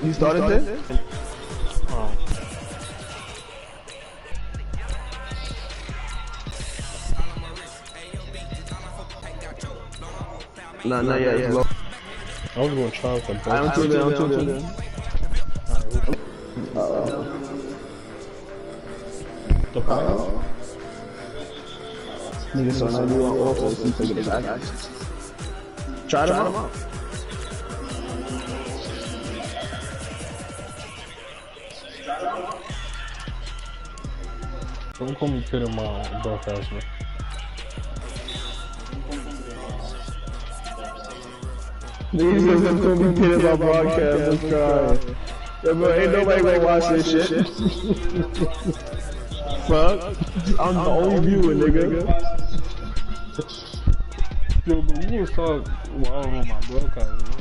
He started this? Nah, yeah, it's low. I was going to try with them. I'm too there. Nigga, so now you want also to take it back. Try them out. Don't call me Pit in my broadcast, man. Niggas gonna call me Pit in my broadcast. I'm crying. Yo, bro, ain't nobody gonna watch this shit. Fuck. I'm the only viewer, nigga. Yo, but you was talking while I was on my broadcast, man.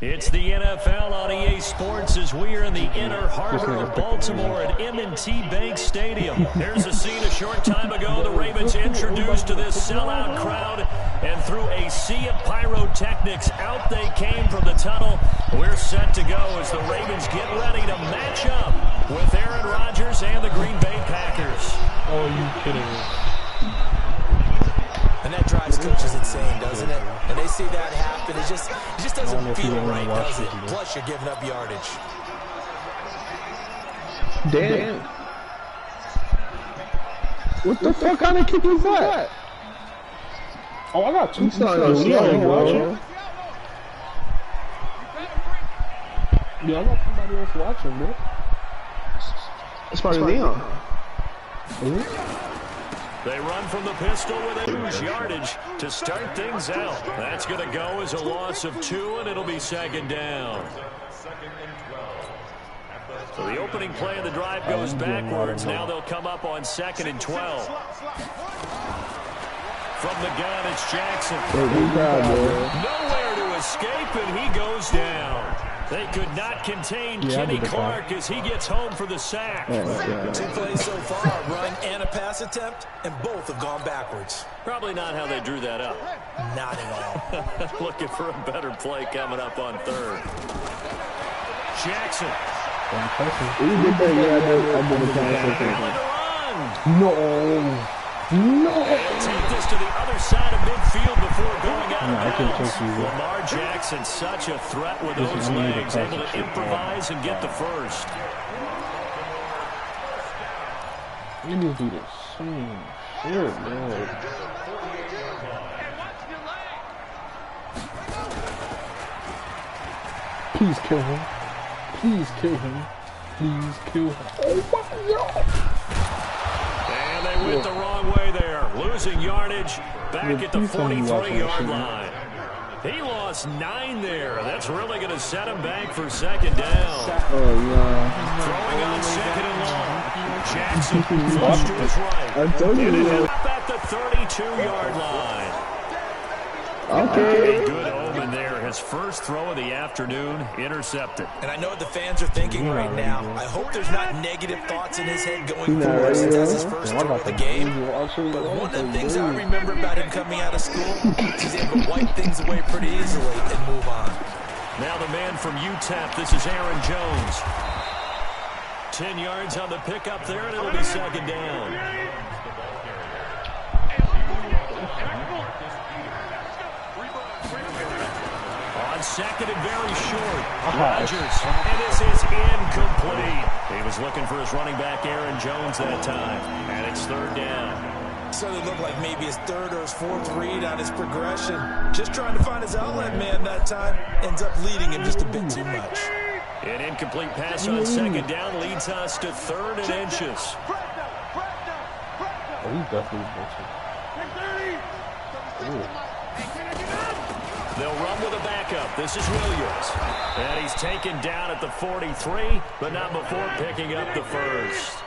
It's the NFL on EA Sports as we are in the inner harbor of Baltimore at M&T Bank Stadium. There's a scene a short time ago the Ravens introduced to this sellout crowd, and through a sea of pyrotechnics, out they came from the tunnel. We're set to go as the Ravens get ready to match up with Aaron Rodgers and the Green Bay Packers. Oh, you kidding me? And that drives coaches insane, doesn't it? And they see that happen. It just doesn't feel right, does it? Plus, you're giving up yardage. Damn. What the fuck kind of kick was that? Oh, I got two. Yeah, I got somebody else watching, bro. It's probably Leon. They run from the pistol with a huge yardage to start things out. That's going to go as a loss of 2, and it'll be second down. So the opening play of the drive goes backwards. Now they'll come up on 2nd and 12. From the gun, it's Jackson. Nowhere to escape, and he goes down. They could not contain Kenny Clark as he gets home for the sack. 2 plays so far, a run and a pass attempt, and both have gone backwards. Probably not how they drew that up. Not at all. Looking for a better play coming up on 3rd. Jackson. No. Take this to the other side of midfield before going out of bounds. Lamar Jackson, such a threat with those legs, able to improvise and get the first. We need to do this. Shit, man. Please kill him. Please kill him. Please kill him. Oh my God. And they went the wrong way there. Losing yardage back at the 43-yard line. He lost 9 there. That's really going to set him back for second down. Throwing on 2nd and long. Jackson flush to his right. I told you. And it hit up at the 32-yard line. Okay. A good omen there. His first throw of the afternoon intercepted. And I know what the fans are thinking right now. I hope there's not negative thoughts in his head going forward since that's his first throw of the game. But one of the things I remember about him coming out of school is he's able to wipe things away pretty easily and move on. Now the man from UTEP, this is Aaron Jones. 10 yards on the pickup there, and it'll be second down. On 2nd and very short, Rodgers, and this is incomplete. He was looking for his running back, Aaron Jones, that time, and it's 3rd down. So it looked like maybe his 3rd or his 4th read on his progression. Just trying to find his outlet man that time. Ends up leading him just a bit too much. An incomplete pass on 2nd down leads us to 3rd and inches. Oh, he's definitely bullshit. They'll run with a backup. This is Williams. And he's taken down at the 43, but not before picking up the first.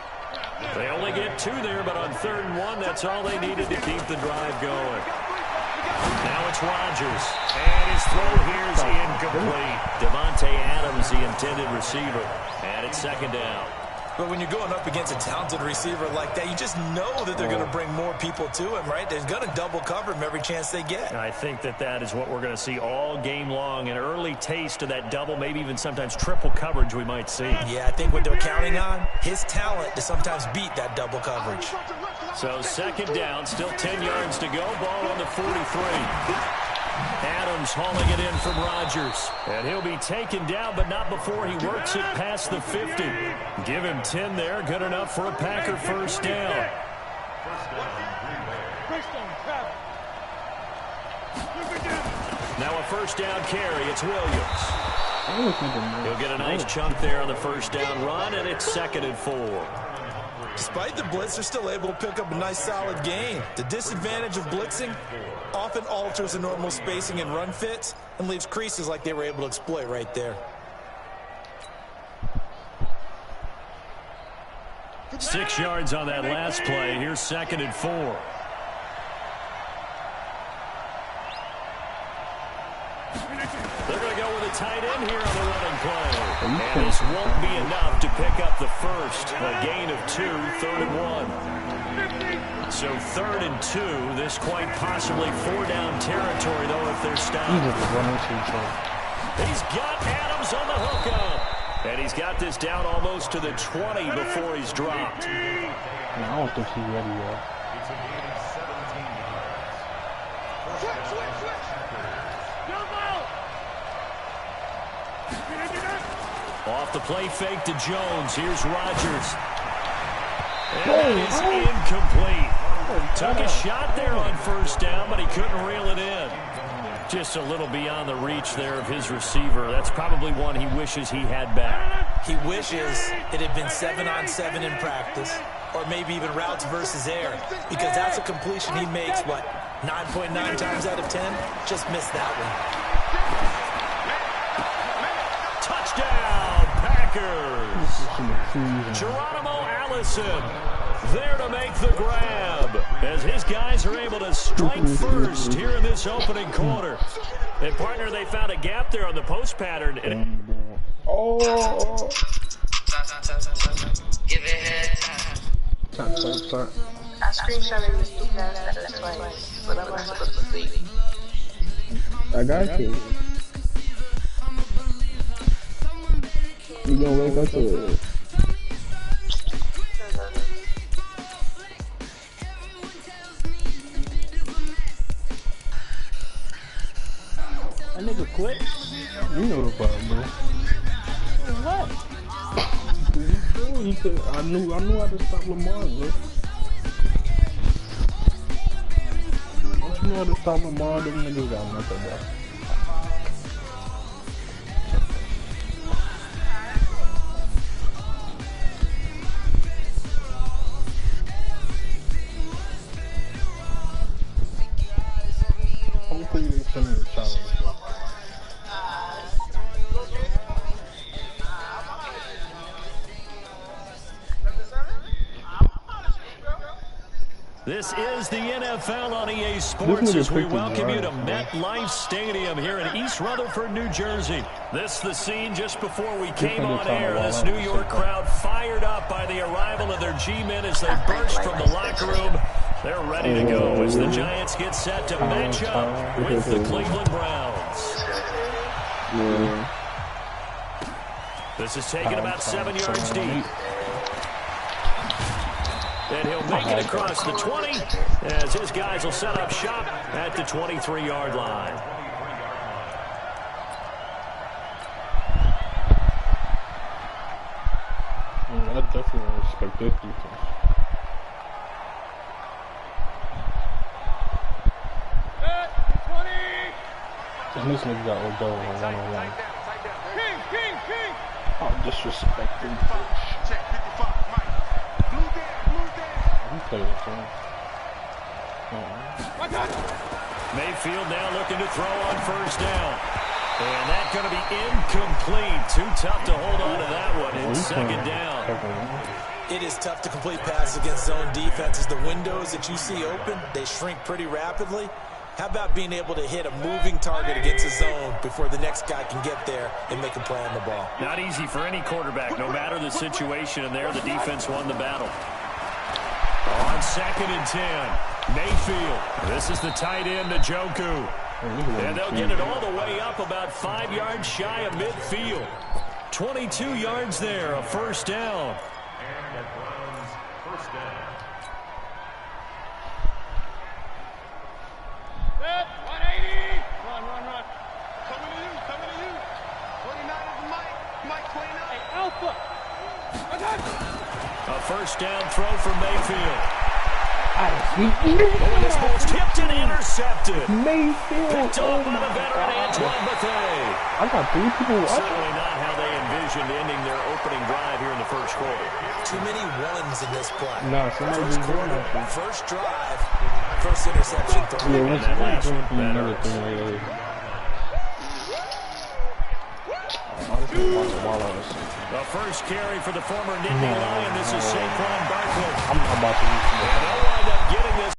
They only get 2 there, but on 3rd and 1, that's all they needed to keep the drive going. Now it's Rodgers. And his throw here is incomplete. Devontae Adams, the intended receiver. And it's 2nd down. But when you're going up against a talented receiver like that, you just know that they're going to bring more people to him, right? They're going to double cover him every chance they get. I think that is what we're going to see all game long. An early taste of that double, maybe even sometimes triple coverage we might see. Yeah, I think what they're counting on, his talent to sometimes beat that double coverage. So 2nd down, still 10 yards to go. Ball on the 43. Adams hauling it in from Rodgers. And he'll be taken down, but not before he works it past the 50. Give him 10 there. Good enough for a Packer 1st down. Now a 1st down carry. It's Williams. He'll get a nice chunk there on the 1st down run, and it's 2nd and 4. Despite the blitz, they're still able to pick up a nice solid gain. The disadvantage of blitzing often alters the normal spacing and run fits and leaves creases like they were able to exploit right there. 6 yards on that last play. Here's 2nd and 4. They're going to go with a tight end here on the running play. And this won't be enough to pick up the first. A gain of 2, 3rd and 1. So 3rd and 2. This quite possibly 4-down territory, though, if they're stopped. He's got Adams on the hookup. And he's got this down almost to the 20 before he's dropped. I don't think he's ready yet. Off the play fake to Jones. Here's Rodgers. And that is incomplete. Took a shot there on 1st down, but he couldn't reel it in. Just a little beyond the reach there of his receiver. That's probably one he wishes he had back. He wishes it had been 7-on-7 in practice, or maybe even routes versus air, because that's a completion he makes, what, 9.9 times out of 10? Just missed that one. Touchdown, Packers! Geronimo Allison there to make the grab as his guys are able to strike first here in this opening quarter. And, partner, they found a gap there on the post pattern. Oh! Give it head time. I screenshotted this stupid ass place, but I'm not supposed to see. I got you. You gonna wake up to it? That nigga quit. You know the problem, bro. What? He said, I knew how to stop Lamar, bro. Don't you know how to stop Lamar? Them niggas got nothing, bro. Hopefully they send me a challenge, bro. This is the NFL on EA Sports as we welcome you to MetLife Stadium here in East Rutherford, New Jersey. This is the scene just before we came on air. This New York crowd fired up by the arrival of their G-men as they burst from the locker room. They're ready to go as the Giants get set to match up with the Cleveland Browns. This is taken about 7 yards deep. And he'll make it across the 20 as his guys will set up shop at the 23-yard line. I definitely respect this defense. And this nigga got Odell on one-on-one. Oh, disrespecting. Mayfield now looking to throw on 1st down. And that's going to be incomplete. Too tough to hold on to that one. It's 2nd down. It is tough to complete passes against zone defenses. The windows that you see open, they shrink pretty rapidly. How about being able to hit a moving target against a zone before the next guy can get there and make a play on the ball? Not easy for any quarterback, no matter the situation. And there, the defense won the battle. On 2nd and 10, Mayfield. This is the tight end, Njoku. And they'll get it all the way up about 5 yards shy of midfield. 22 yards there, a first down. A first down throw for Mayfield. This ball's tipped and intercepted. Mayfield. Picked up by the veteran Antoine Bethea. I got 3 people watching. Certainly not how they envisioned ending their opening drive here in the first quarter. Too many ones in this play. No, somebody First quarter, first drive, first interception throw. Yeah, let's The first carry for the former Nittany Lion. This is Saquon Barkley. I'm not about to use And they'll wind up getting this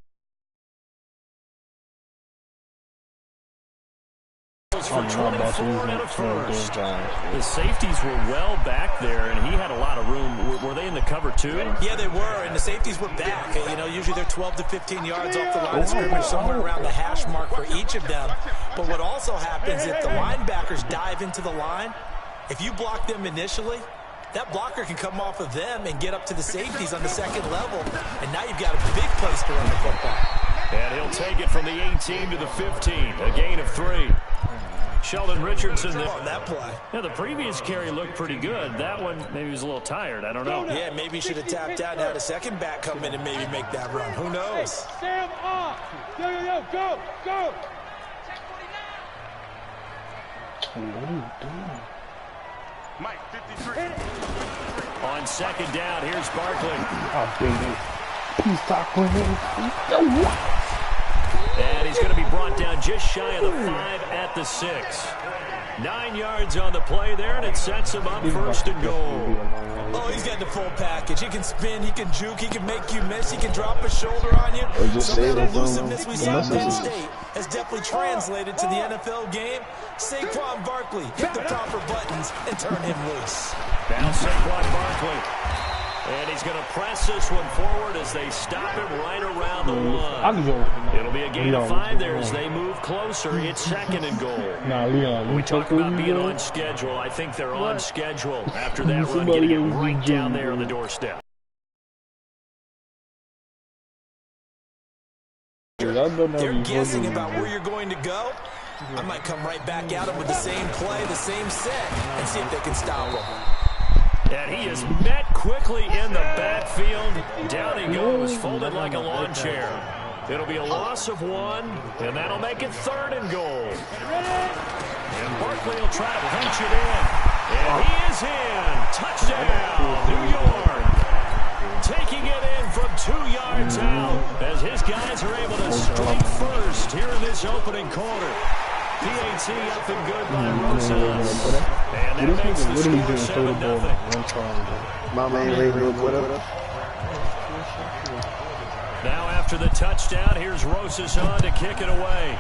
for 24 and a first. The safeties were well back there, and he had a lot of room. Were they in the cover too? Yeah, they were, and the safeties were back. You know, usually they're 12 to 15 yards off the line of scrimmage, somewhere around the hash mark for each of them. But what also happens if the linebackers dive into the line, if you block them initially, that blocker can come off of them and get up to the safeties on the second level, and now you've got a big place to run the football. And he'll take it from the 18 to the 15, a gain of 3. Sheldon Richardson there. On that play. Yeah, the previous carry looked pretty good. That one, maybe he was a little tired. I don't know. Yeah, maybe he should have tapped out and had a second back come in and maybe make that run. Who knows? Sam off. Yo, go. What are you doing? Mike, 53. On 2nd down, here's Barkley. Oh, baby. Please stop playing. And he's going to be brought down just shy of the 5 at the 6. 9 yards on the play there, and it sets him up 1st and goal. Oh, he's got the full package. He can spin, he can juke, he can make you miss, he can drop a shoulder on you. Some of that elusiveness we saw in Penn State has definitely translated to the NFL game. Saquon Barkley hit the proper buttons and turn him loose. Now Saquon Barkley. And he's going to press this one forward as they stop him right around the 1. It'll be a gain of 5 there as they move closer. It's 2nd and goal. Nah, Leon. We talk about being on schedule. I think they're on schedule after that run, getting it right down there on the doorstep. They're guessing about where you're going to go. I might come right back at him with the same play, the same set, and see if they can stop him. And he is met quickly in the backfield. Down he goes, folded like a lawn chair. It'll be a loss of 1, and that'll make it 3rd and goal. And Barkley will try to punch it in. And he is in. Touchdown, New York. Taking it in from 2 yards out as his guys are able to strike first here in this opening quarter. PAT up and good by Rosas. And that makes the score 7-0. My man, Now after the touchdown, here's Rosas on to kick it away.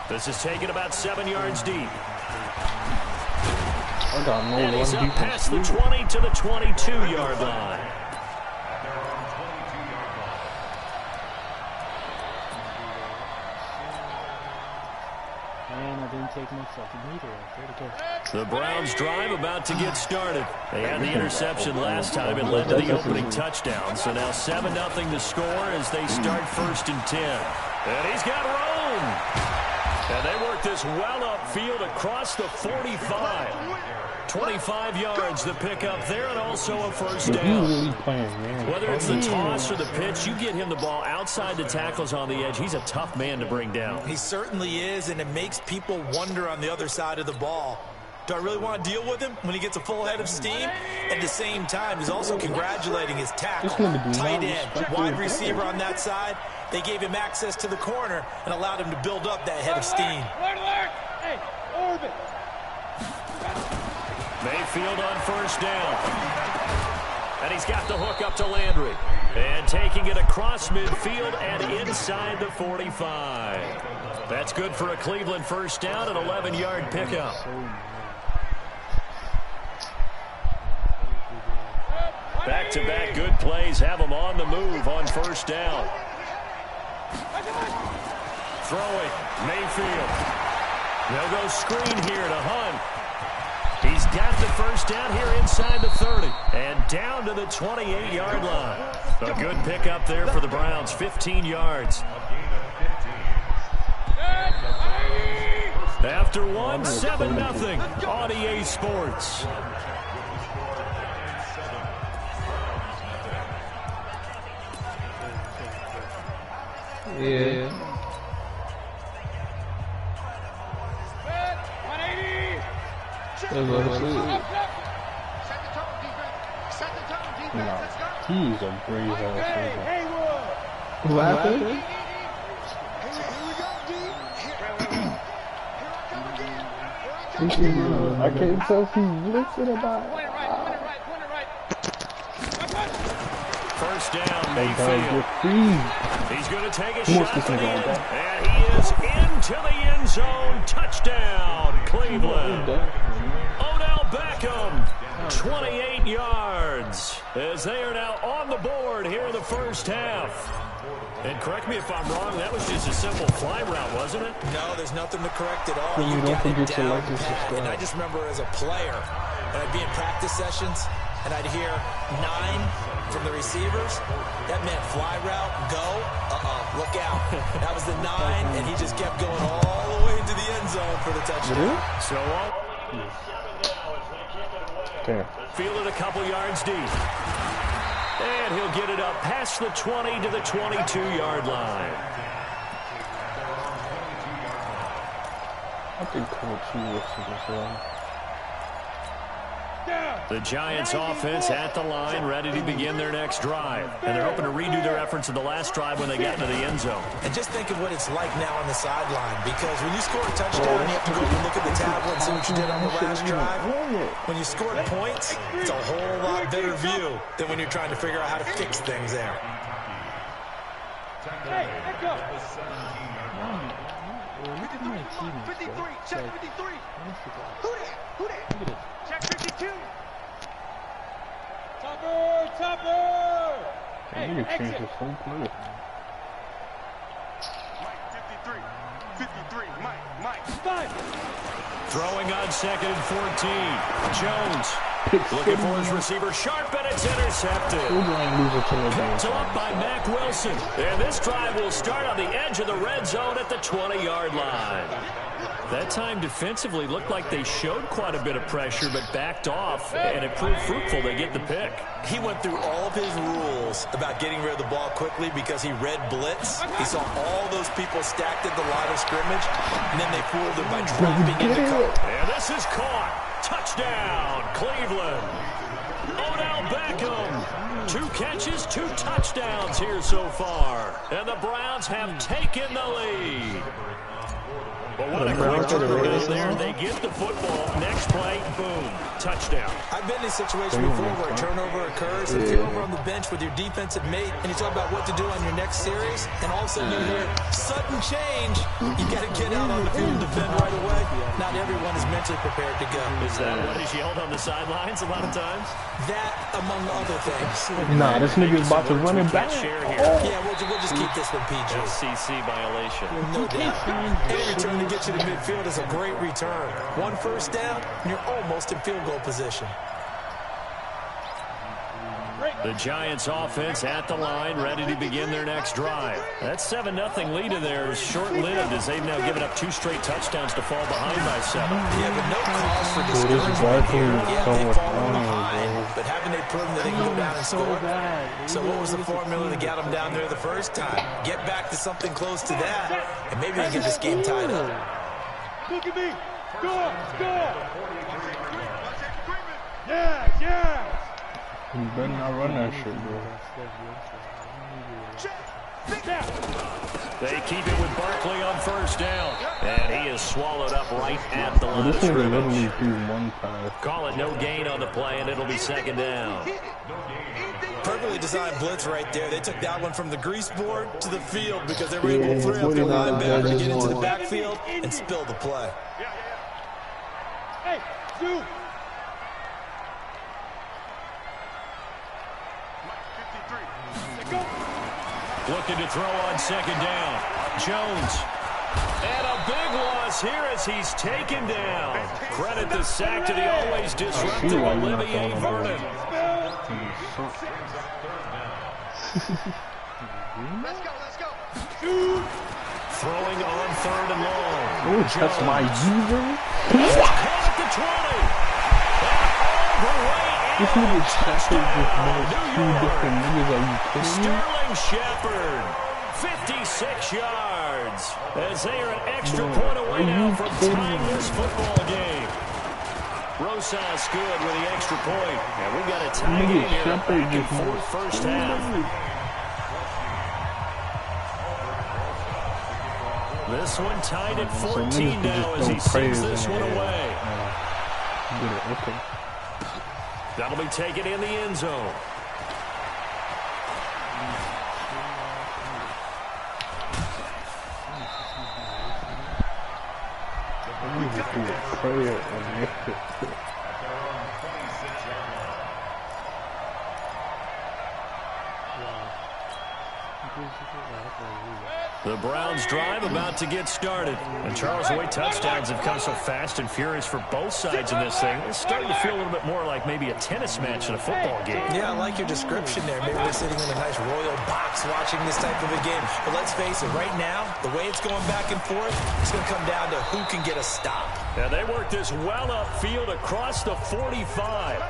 This is taken about 7 yards deep. And he's up past the 20 to the 22-yard line. The Browns drive about to get started. They had the interception last time. It led to the opening touchdown. So now 7-0 the score as they start 1st and 10. And he's got room. And they work this well upfield across the 45. 25 yards the pickup there, and also a first down. Whether it's the toss or the pitch, you get him the ball outside the tackles on the edge. He's a tough man to bring down. He certainly is, and it makes people wonder on the other side of the ball. Do I really want to deal with him when he gets a full head of steam? At the same time, he's also congratulating his tackle, tight end, wide receiver on that side. They gave him access to the corner and allowed him to build up that head of steam. Mayfield on first down. And he's got the hook up to Landry. And taking it across midfield and inside the 45. That's good for a Cleveland first down, an 11-yard pickup. Back-to-back good plays have them on the move on first down. Throwing, Mayfield. They'll go screen here to Hunt. He's got the first down here inside the 30 and down to the 28-yard line. A good pickup there for the Browns, 15 yards. After one, 7-0 on EA Sports. Yeah. 180. Nah, he's a brave ass. What happened? I can't tell if he's listening about it. First down, Mayfield. He's going to take a shot to the end, and he is into the end zone. Touchdown, Cleveland. Odell Beckham, 28 yards, as they are now on the board here in the first half. And correct me if I'm wrong, that was just a simple fly route, wasn't it? No, there's nothing to correct at all. You don't forget to like this pat. And I just remember as a player, and I'd be in practice sessions, and I'd hear 9 from the receivers. That meant fly route, go, look out. That was the 9, and he just kept going all the way into the end zone for the touchdown. So, fielded a couple yards deep. And he'll get it up past the 20 to the 22-yard line. I think Coach Wilson as well. The Giants offense at the line, ready to begin their next drive. And they're hoping to redo their efforts in the last drive when they got into the end zone. And just think of what it's like now on the sideline, because when you score a touchdown, you have to go and look at the tablet and see what you did on the last drive. When you scored points, it's a whole lot better view than when you're trying to figure out how to fix things there. Hey, echo. 53, check 53. Who that? Check 52. Topper! Hey, you can change the phone play. Mike, 53, Mike. Stun! Throwing on second and 14. Jones looking for his receiver, Sharp, and it's intercepted. Picked up by Mack Wilson. And this drive will start on the edge of the red zone at the 20-yard line. That time defensively looked like they showed quite a bit of pressure, but backed off, and it proved fruitful. They get the pick. He went through all of his rules about getting rid of the ball quickly because he read blitz. He saw all those people stacked at the line of scrimmage, and then they fooled him by dropping in the cover. And this is caught. Touchdown, Cleveland. Odell Beckham. 2 catches, 2 touchdowns here so far. And the Browns have taken the lead. But what a quick turnaround there. They get the football. Next play, boom, touchdown. I've been in a situation before where a turnover occurs. If you're over on the bench with your defensive mate and you talk about what to do on your next series, and all of a sudden you hear sudden change, you got to get out on the field and defend right away. Not everyone is mentally prepared to go. Is that what is yelled on the sidelines a lot of times? That, among other things. Nah, this nigga's about to run it back. Yeah, we'll just keep this one PG. FCC violation. No doubt. Any return to get you to midfield is a great return. 1 first down, and you're almost in field goal position. The Giants offense at the line, ready to begin their next drive. That 7-0 lead of theirs short-lived as they've now given up 2 straight touchdowns to fall behind by 7. Yeah, but no cause for discouragement here. Yeah, they've fallen behind, but haven't they proven that they can go down and score? So what was the formula that got them down there the first time? Get back to something close to that, and maybe they get this game tied up. Look at me. Score! Yeah! You better not run that shit, bro. They keep it with Barkley on first down. And he is swallowed up right at the line of scrimmage. Call it no gain on the play, and it'll be second down. Perfectly designed blitz right there. They took that one from the grease board to the field because they were able to free up their linebacker to get into the backfield and spill the play. Hey, dude. Looking to throw on second down. Jones. And a big loss here as he's taken down. Credit the sack to the always disruptive Olivier Vernon. Let's go. Throwing on third and long. Oh, that's my Jeever. He's caught at the 20. All the way This nigga Shepard just knows two different niggas. Are you kidding me? Sterling Shepard, 56 yards. As they are an extra point away now from tying this football game. Rosas good with the extra point. And we got a tie game here back and forth first half. This one tied at 14 now as he sends this one away. Okay. That'll be taken in the end zone. I need to do a prayer and make it. The Browns drive about to get started. And Charles, the way touchdowns have come so fast and furious for both sides in this thing, it's starting to feel a little bit more like maybe a tennis match in a football game. Yeah, I like your description there. Maybe we're sitting in a nice royal box watching this type of a game. But let's face it, right now, the way it's going back and forth, it's going to come down to who can get a stop. Now they work this well upfield across the 45.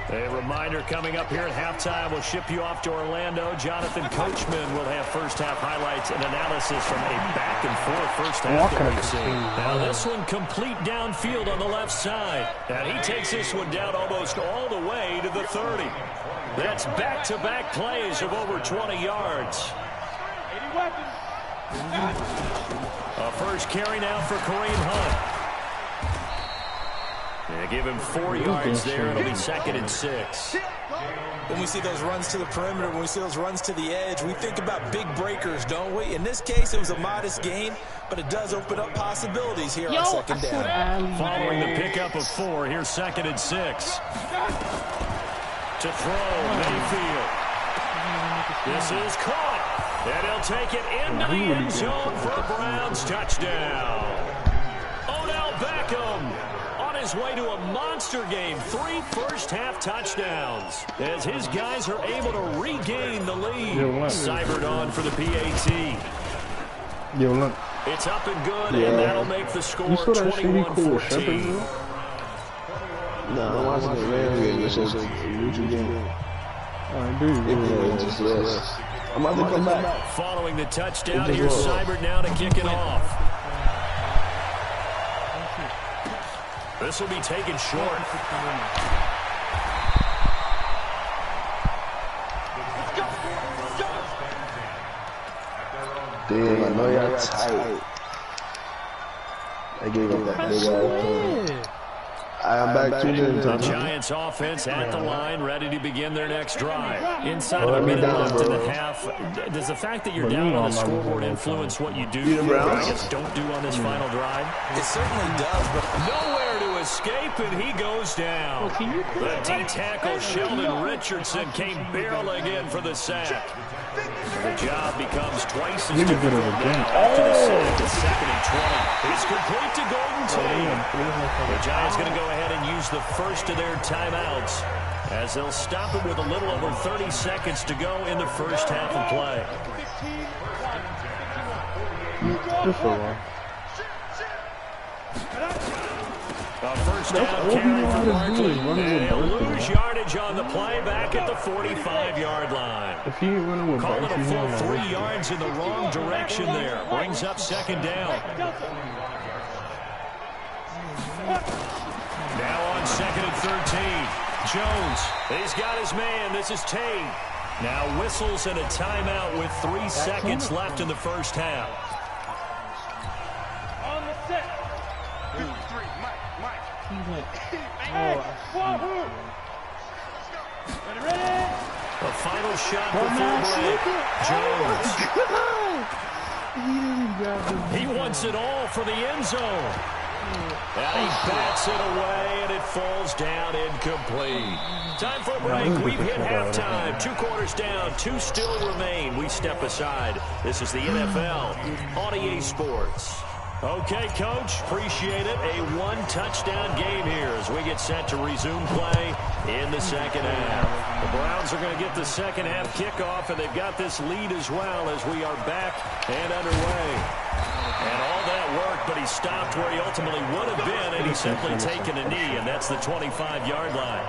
A reminder coming up here at halftime. We'll ship you off to Orlando. Jonathan Coachman will have first-half highlights and analysis from a back-and-forth first half that we've seen. Now this one complete downfield on the left side. And he takes this one down almost all the way to the 30. That's back-to-back plays of over 20 yards. A first carry now for Kareem Hunt. Yeah, give him 4 yards there. It'll be 2nd and 6. When we see those runs to the perimeter, when we see those runs to the edge, we think about big breakers, don't we? In this case, it was a modest gain, but it does open up possibilities here on second down. Following the pickup of 4, here's 2nd and 6. To throw, Mayfield. This is caught. And he'll take it into the end zone for a Browns touchdown. Odell Beckham. His way to a monster game, 3 first-half touchdowns as his guys are able to regain the lead. Seibert on for the PAT. It's up and good, and that'll make the score 21-14. No, I'm watching the Rams game. It's just a huge game. I'm about to come back. Following the touchdown, here's Seibert now to kick it off. This will be taken short. Damn, I know y'all tight. I gave up that big ass. I'm back 2 minutes. The Giants offense at the line, ready to begin their next drive. Inside of a minute left in the half, does the fact that you're down on the scoreboard influence what you do, I guess don't do on this final drive? It certainly does, but nowhere to escape, and he goes down. The D-tackle Sheldon Richardson came barreling in for the sack. The job becomes twice as difficult now after the sack. It's 2nd and 20. It's complete to Golden Tate. The Giants going to go ahead and use the first of their timeouts as they'll stop it with a little over 30 seconds to go in the first half of play. A first down carry for Barkley. They'll lose yardage on the play back at the 45-yard line. Call it a full 3 yards in the wrong direction there. Brings up 2nd down. Now on 2nd and 13. Jones, he's got his man. This is Tate. Now whistles and a timeout with 3 seconds left in the first half. On the set. 53, Mike. Ready? The final shot before break. Jones. He wants it all for the end zone. And he bats it away, and it falls down incomplete. Time for a break. We've hit halftime. 2 quarters down. 2 still remain. We step aside. This is the NFL on EA Sports. Okay, Coach. Appreciate it. A 1-touchdown game here as we get set to resume play in the second half. The Browns are going to get the second half kickoff, and they've got this lead as well as we are back and underway. And all that worked, but he stopped where he ultimately would have been, and he's simply taken a knee, and that's the 25-yard line.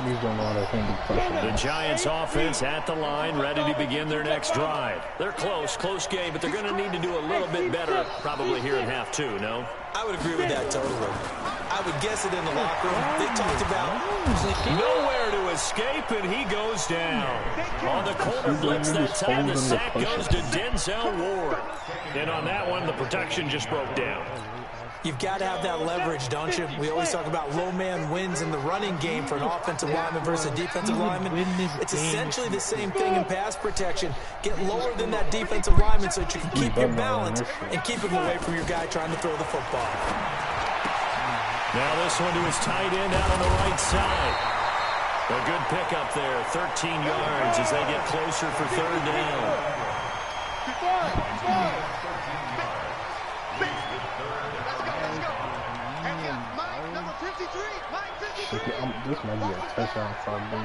The Giants offense at the line, ready to begin their next drive. They're close game, but they're going to need to do a little bit better probably here in half 2, no? I would agree with that totally. I would guess it in the locker room. They talked about nowhere to escape, and he goes down. On the corner blitz that time, the sack goes to Denzel Ward. And on that one, the protection just broke down. You've got to have that leverage, don't you? We always talk about low man wins in the running game for an offensive lineman versus a defensive lineman. It's essentially the same thing in pass protection. Get lower than that defensive lineman so that you can keep your balance and keep him away from your guy trying to throw the football. Now this one to his tight end out on the right side. A good pickup there, 13 yards as they get closer for 3rd down. This might be a touchdown for me.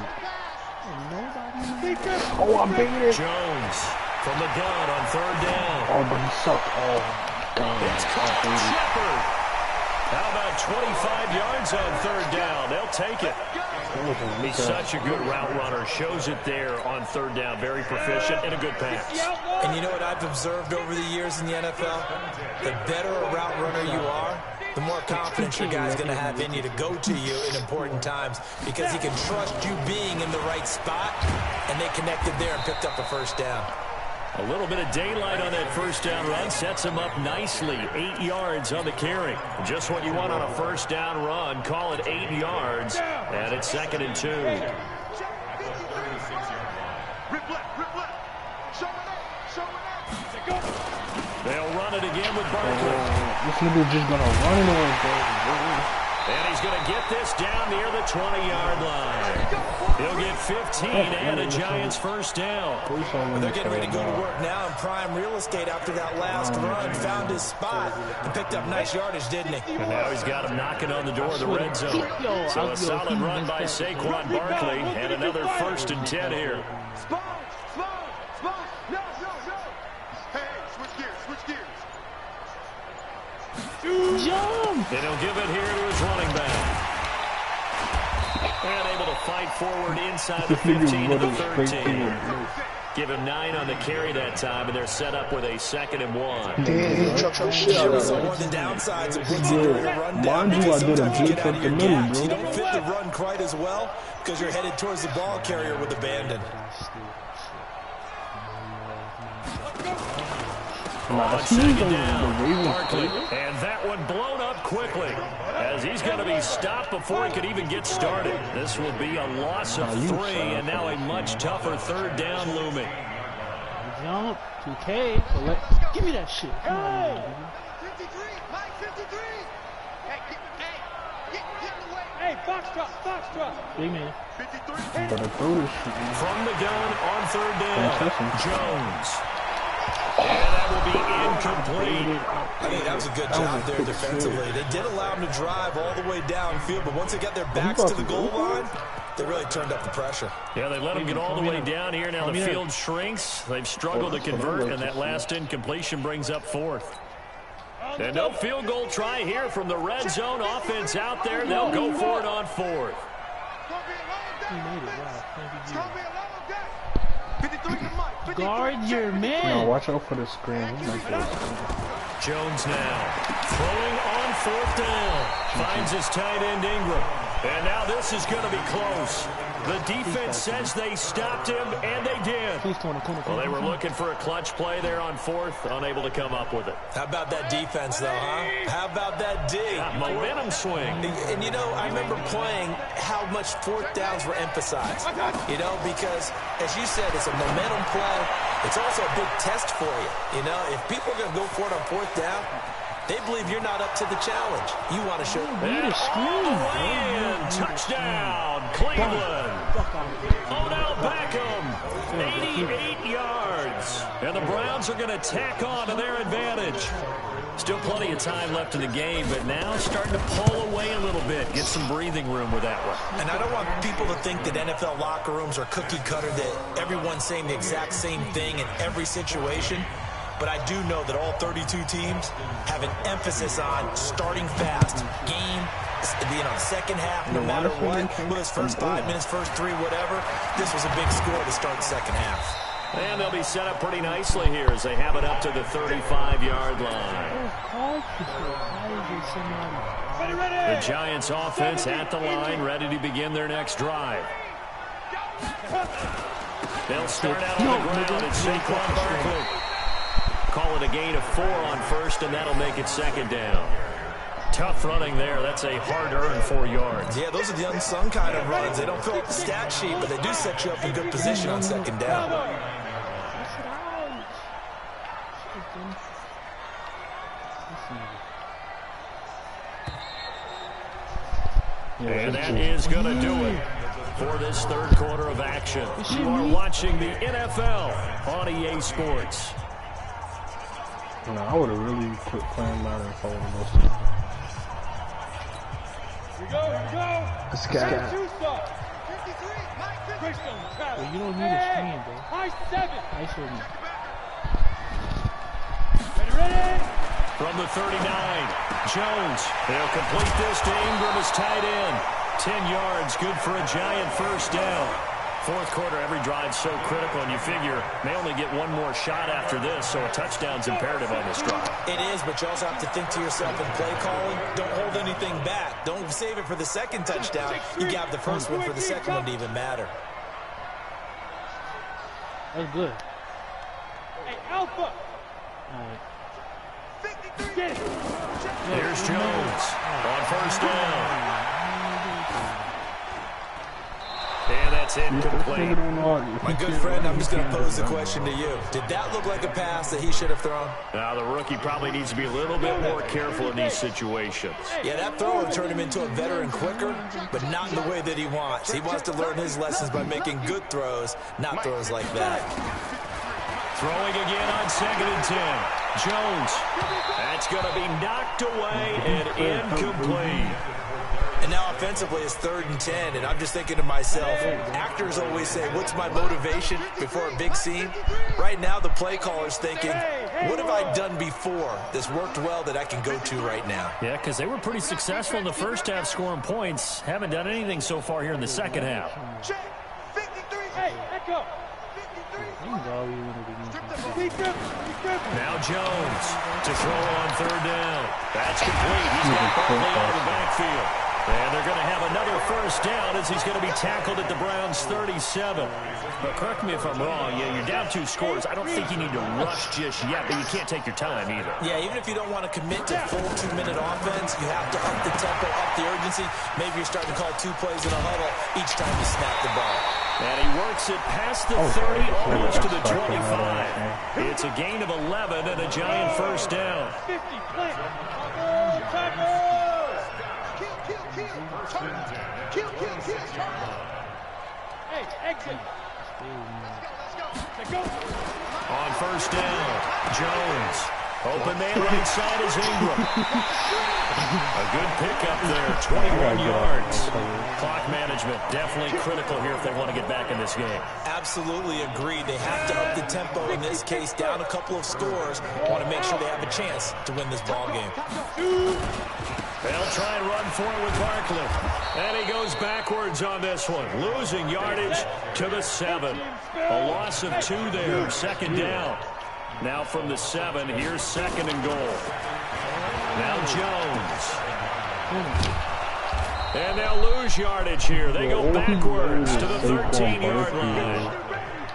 Oh, I'm beating it. Jones from the gun on 3rd down. Oh, but he sucked. Oh, it's caught Shepard. How about 25 yards on 3rd down? They'll take it. He's such a good route runner. Shows it there on 3rd down. Very proficient and a good pass. And you know what I've observed over the years in the NFL? The better a route runner you are, the more confidence your guy's going to have in you to go to you in important times because he can trust you being in the right spot, and they connected there and picked up a 1st down. A little bit of daylight on that 1st down run sets him up nicely. 8 yards on the carry. Just what you want on a 1st down run. Call it 8 yards, and it's 2nd and 2. They'll run it again with Barkley. This nigga just gonna run it away, bro. And he's going to get this down near the 20-yard line. He'll get 15 and a Giants 1st down. They're getting ready to go to work now in prime real estate after that last run. Found his spot and picked up nice yardage, didn't he? And now he's got him knocking on the door of the red zone. So a solid run by Saquon Barkley and another 1st and 10 here. Jump! And he'll give it here to his running back. And able to fight forward inside the 15 to the 13. Give him 9 on the carry that time, and they're set up with a 2nd and 1. So one of the downsides of blitzing during a run down because sometimes you get out of your gaps. You don't fit the run quite as well because you're headed towards the ball carrier with abandon. On 2nd down, Barkley, and that one blown up quickly as he's going to be stopped before he could even get started. This will be a loss of 3, and now a much tougher 3rd down looming. Jump, 2K, give me that shit. Come on, 53, Mike, 53. Hey, Foxtrot. big man. 53. From the gun on 3rd down, Jones. And that will be incomplete. I think that was a good job there defensively. They did allow him to drive all the way downfield, but once they got their backs to the goal line, they really turned up the pressure. Yeah, they let him get all the way down here. Now the field shrinks. They've struggled to convert, and that last incompletion brings up 4th. And no field goal try here from the red zone. Offense out there. They'll go for it on 4th. Guard your man. No, watch out for the screen. Jones now throwing on 4th down. Finds his tight end Ingram. And now this is going to be close. The defense says they stopped him, and they did. Well, they were looking for a clutch play there on 4th, unable to come up with it. How about that defense, though, huh? How about that D? Momentum swing. And, you know, I remember playing how much 4th downs were emphasized. You know, because, as you said, it's a momentum play. It's also a big test for you. You know, if people are going to go for it on 4th down, they believe you're not up to the challenge. You want to show them. Touchdown, Cleveland. Odell Beckham, 88 yards. And the Browns are going to tack on to their advantage. Still plenty of time left in the game, but now starting to pull away a little bit. Get some breathing room with that one. And I don't want people to think that NFL locker rooms are cookie cutter, that everyone's saying the exact same thing in every situation. But I do know that all 32 teams have an emphasis on starting fast. Game being on second half, no matter what. Whether it's first 5 minutes, first 3, whatever. This was a big score to start the second half. And they'll be set up pretty nicely here as they have it up to the 35-yard line. The Giants offense at the line, ready to begin their next drive. They'll start out on the ground at Saquon Barkley. Call it a gain of 4 on 1st, and that'll make it 2nd down. Tough running there. That's a hard-earned 4 yards. Yeah, those are the unsung kind of runs. They don't fill up the stat sheet, but they do set you up in good position on 2nd down. And that is going to do it for this 3rd quarter of action. You are watching the NFL on EA Sports. No, I would have really quit playing Madden if I would have lost it. Here we go. Let's go. Well, you don't need a screen, bro. High 7. I should. Ready. From the 39, Jones. They'll complete this to Ingram as tight end. 10 yards, good for a Giant 1st down. 4th quarter, every drive so critical, and you figure may only get one more shot after this, so a touchdown's imperative on this drive. It is, but you also have to think to yourself in play calling, don't hold anything back. Don't save it for the 2nd touchdown. You got the 1st one for the 2nd one to even matter. That's good. Hey, Alpha. All right. Get it. Here's Jones on 1st down. And that's incomplete. My good friend, I'm just going to pose the question to you. Did that look like a pass that he should have thrown? Now, the rookie probably needs to be a little bit more careful in these situations. Yeah, that throw will turn him into a veteran quicker, but not in the way that he wants. He wants to learn his lessons by making good throws, not throws like that. Throwing again on 2nd and 10. Jones. That's going to be knocked away and incomplete. And now offensively it's 3rd and 10, and I'm just thinking to myself, actors always say, what's my motivation before a big scene? Right now the play caller's thinking, what have I done before that's worked well that I can go to right now? Yeah, because they were pretty successful in the 1st half scoring points. Haven't done anything so far here in the 2nd half. Check. 53. Hey, echo. 53. Now Jones to throw on 3rd down. That's complete. He's got Barkley out of the backfield. And they're going to have another 1st down as he's going to be tackled at the Browns' 37. But correct me if I'm wrong. Yeah, you're down 2 scores. I don't think you need to rush just yet, but you can't take your time either. Yeah, even if you don't want to commit to full 2-minute offense, you have to up the tempo, up the urgency. Maybe you're starting to call 2 plays in a huddle each time you snap the ball. And he works it past the 30, almost to the 25. It's a gain of 11 and a Giant 1st down. 50. Play. Kill. Hey, exit. Let's go. On 1st down, Jones. Open man right side is Ingram. A good pickup there, 21 yards. Clock management definitely critical here if they want to get back in this game. Absolutely agreed. They have to up the tempo in this case, down a couple of scores. Want to make sure they have a chance to win this ball game. They'll try and run for it with Barkley. And he goes backwards on this one, losing yardage to the 7. A loss of 2 there, 2nd down. Now from the 7, here's 2nd and goal. Now Jones. And they'll lose yardage here. They go backwards to the 13-yard line.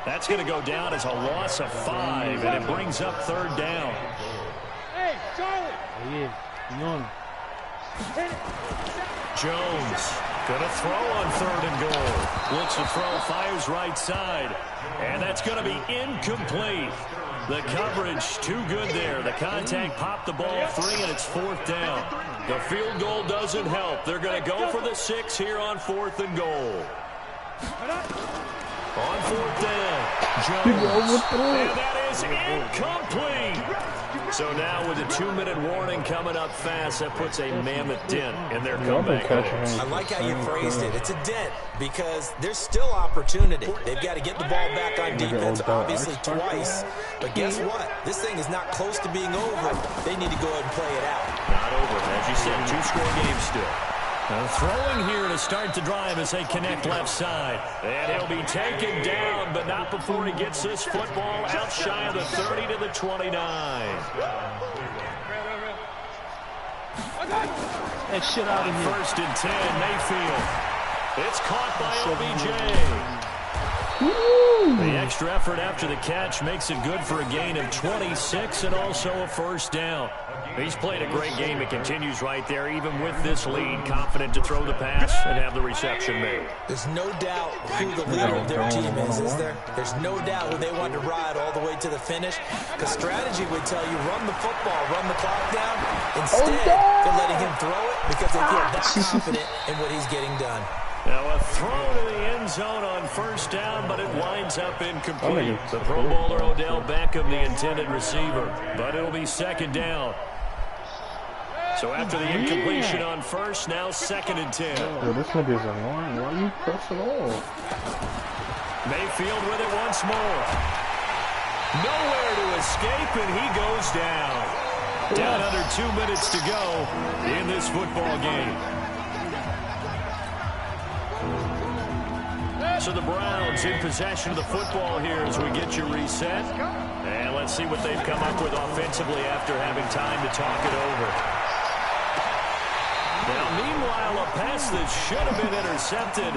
That's going to go down as a loss of 5, and it brings up 3rd down. Hey, Charlie. Jones going to throw on 3rd and goal. Looks to throw, fires right side. And that's going to be incomplete. The coverage too good there. The contact popped the ball 3, and it's 4th down. The field goal doesn't help. They're going to go for the 6 here on 4th and goal. On 4th down, Jones. And that is incomplete. So now with a 2-minute warning coming up fast, that puts a mammoth dent in their comeback. I like how you phrased it. It's a dent because there's still opportunity. They've got to get the ball back on defense, obviously twice. But guess what? This thing is not close to being over. They need to go ahead and play it out. Not over. As you said, 2-score game still. Throwing here to start the drive as they connect left side. And he'll be taken down, but not before he gets this football out shy of the 30 to the 29. That shit out of here. 1st and 10, Mayfield. It's caught by OBJ. The extra effort after the catch makes it good for a gain of 26 and also a 1st down. He's played a great game. It continues right there, even with this lead, confident to throw the pass and have the reception made. There's no doubt who the leader of their team is there? There's no doubt who they want to ride all the way to the finish. Because strategy would tell you, run the football, run the clock down. Instead, they're letting him throw it because they feel that confident in what he's getting done. Now a throw to the end zone on 1st down, but it winds up incomplete. The Pro Bowler Odell Beckham, the intended receiver, but it'll be 2nd down. So after the incompletion on 1st, now 2nd and 10. Yo, this nigga is annoying. Why are you pressing off? Mayfield with it once more. Nowhere to escape, and he goes down. Down under 2 minutes to go in this football game. So the Browns in possession of the football here as we get you reset. And let's see what they've come up with offensively after having time to talk it over. Now, meanwhile, a pass that should have been intercepted,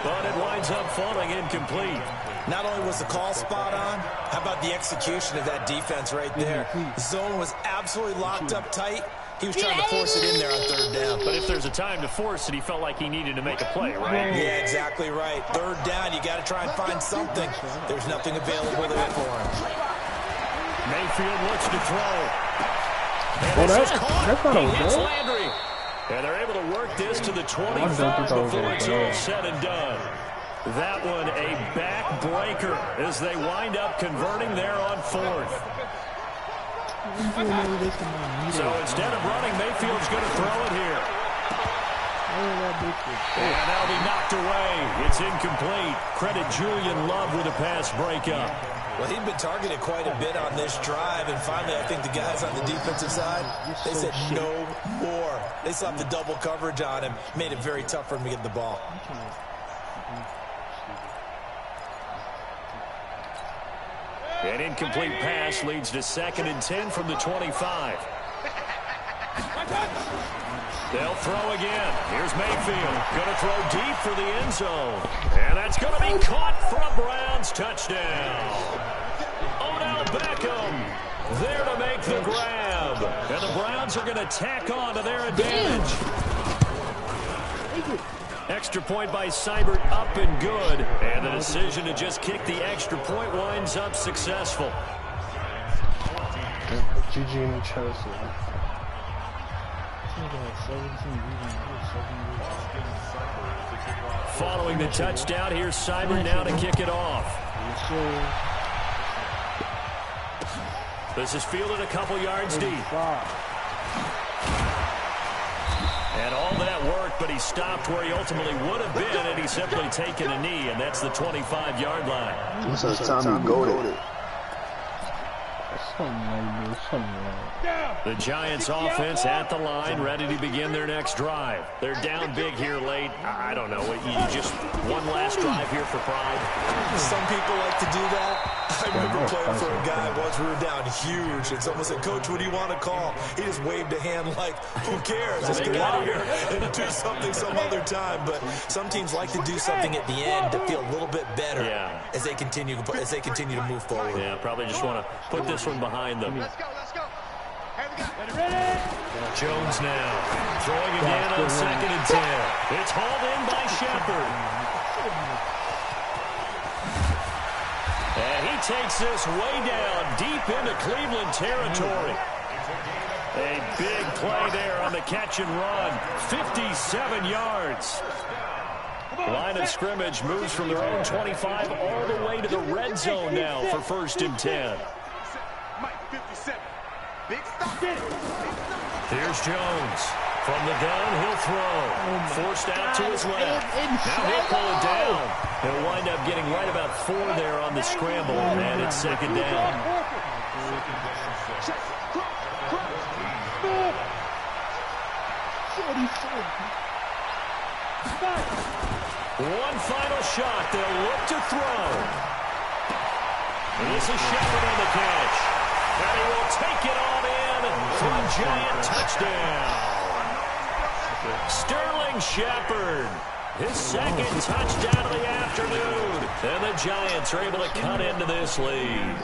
but it winds up falling incomplete. Not only was the call spot on, how about the execution of that defense right there? The zone was absolutely locked up tight. He was trying to force it in there on 3rd down. But if there's a time to force it, he felt like he needed to make a play, right? Yeah, exactly right. 3rd down, you got to try and find something. There's nothing available there for him. Mayfield looks to throw. Oh, that's not he a hits goal. Landry. And they're able to work this to the 25 before it's all said and done. That one a backbreaker as they wind up converting there on 4th. So instead of running, Mayfield's going to throw it here. And that'll be knocked away. It's incomplete. Credit Julian Love with a pass breakup. Well, he'd been targeted quite a bit on this drive, and finally I think the guys on the defensive side, they said no more. They slapped the double coverage on him, made it very tough for him to get the ball. An incomplete pass leads to 2nd and 10 from the 25. They'll throw again. Here's Mayfield. Going to throw deep for the end zone. And that's going to be caught for a Browns touchdown. Odell Beckham there to make the grab. And the Browns are going to tack on to their advantage. Extra point by Seibert up and good. And the decision to just kick the extra point winds up successful. GG in Chelsea. Following the touchdown, here's Seibert now to kick it off. This is fielded a couple yards deep. And all that work, but he stopped where he ultimately would have been, and he's simply taken a knee, and that's the 25-yard line. This is time to go to it. The Giants offense at the line, ready to begin their next drive. They're down big here late. I don't know. You just one last drive here for pride. Some people like to do that. remember playing for a guy once we were down huge, and someone said, "Coach, what do you want to call?" He just waved a hand like, "Who cares? Let's get out of here and do something some other time." But some teams like to do something at the end to feel a little bit better as they continue to move forward. Yeah, probably just want to put this one behind them. Let's go. Jones now throwing again on 2nd and 10. It's hauled in by Shepard. And he takes this way down deep into Cleveland territory. A big play there on the catch and run. 57 yards. Line of scrimmage moves from their own 25 all the way to the red zone now for 1st and 10. Here's Jones. From the gun, he'll throw. Forced out to his left. Now he'll pull it down. He'll wind up getting right about 4 there on the scramble, and it's 2nd down. One final shot. They'll look to throw. This is Shepard on the catch. And he will take it on in for a giant touchdown. Sterling Shepard, his 2nd touchdown of the afternoon. And the Giants are able to cut into this lead.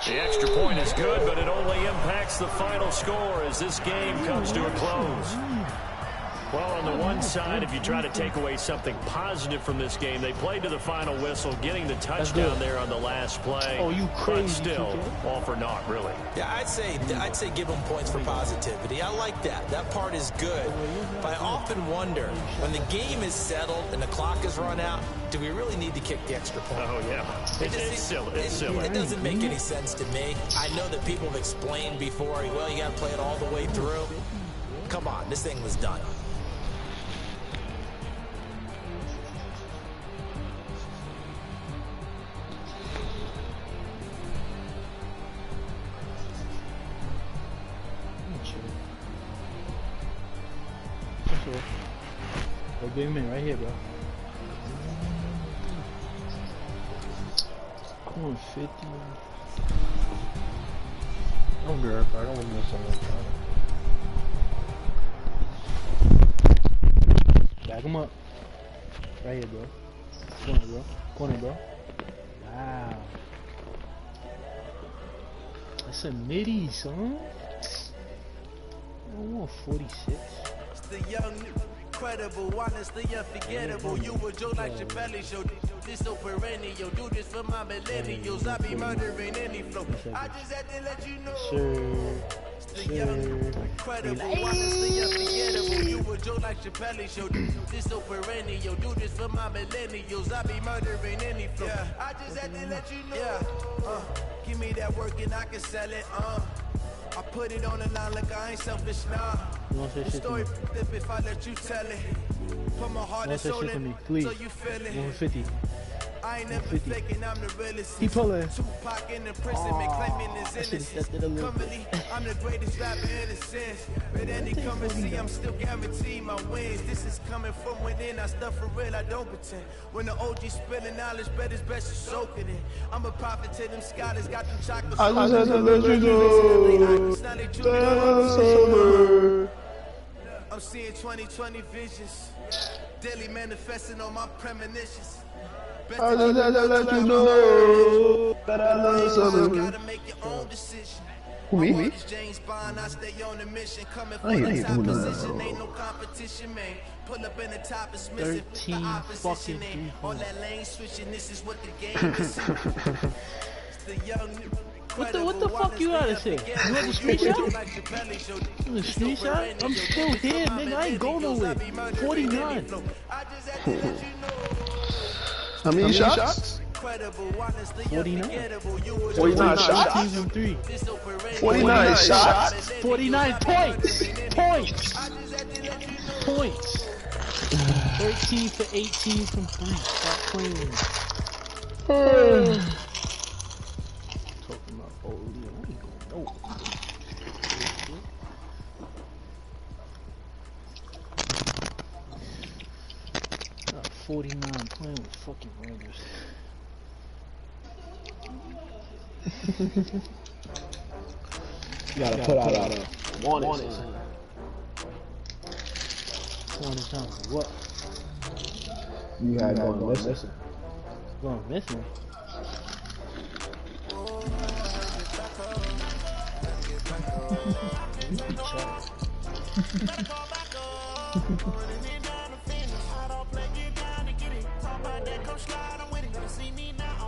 The extra point is good, but it only impacts the final score as this game comes to a close. Well, on the one side, if you try to take away something positive from this game, they played to the final whistle, getting the touchdown there on the last play. Oh, you crazy. But still, all for naught, really. Yeah, I'd say give them points for positivity. I like that. That part is good. But I often wonder, when the game is settled and the clock is run out, do we really need to kick the extra point? Oh, yeah. It's silly. It's silly. It doesn't make any sense to me. I know that people have explained before, well, you got to play it all the way through. Come on, this thing was done. Give him in right here, bro. Come on, 50. I don't care if I don't want to miss something. Back him up. Right here, bro. Corner, bro. Corner, bro. Wow. That's a midi, son. I want 46. It's the young, incredible, honestly unforgettable. You were Joe like Chappelle show. This so perennial. Do this for my millennials. I be murdering any flow. I just had to let you know. It's the young, incredible, honestly unforgettable. You were Joe like Chappelle show. This so perennial. Do this for my millennials. I be murdering any flow. I just had to let you know. Give me that work and I can sell it. I put it on the line like I ain't selfish now. The story if I let you tell it. Put my heart and soul in please. So you feel it. 150. I ain't never faking, I'm the realest. He pulling. Tupac in the prison, claiming his innocence. Currently, I'm the greatest rapper in a sense. But any come and see, I'm still guaranteed my wins. This is coming from within, I stuff for real, I don't pretend. When the OG spilling knowledge, bet it's best to soak it in. I'm a prophet to them scholars, got them chocolates. I just had to let you know. I'm seeing 2020 visions. Daily manifesting on my premonitions. I just had to let you know that I love something. Gotta make your own decision. Me? James Bond, I stay on the mission. Coming I for ain't the top doing position. that. Ain't no competition, man. Pull up in the top is missing. 13 the opposition fucking ain't. All that lane switching, this is what the game is. It's the young. What the fuck you out of here? You want the screenshot? You want the screenshot? I'm still here, nigga. I ain't going nowhere. 49. How many shots? 49. 49 shots? 14 from 3. 49 shots? 49 points. Points. 13 for 18 from 3. Stop playing. Talking about I ain't going nowhere. 49 playing with fucking Rangers. You gotta put out a warning sign. Warning sign for what? You had going missing. Going missing?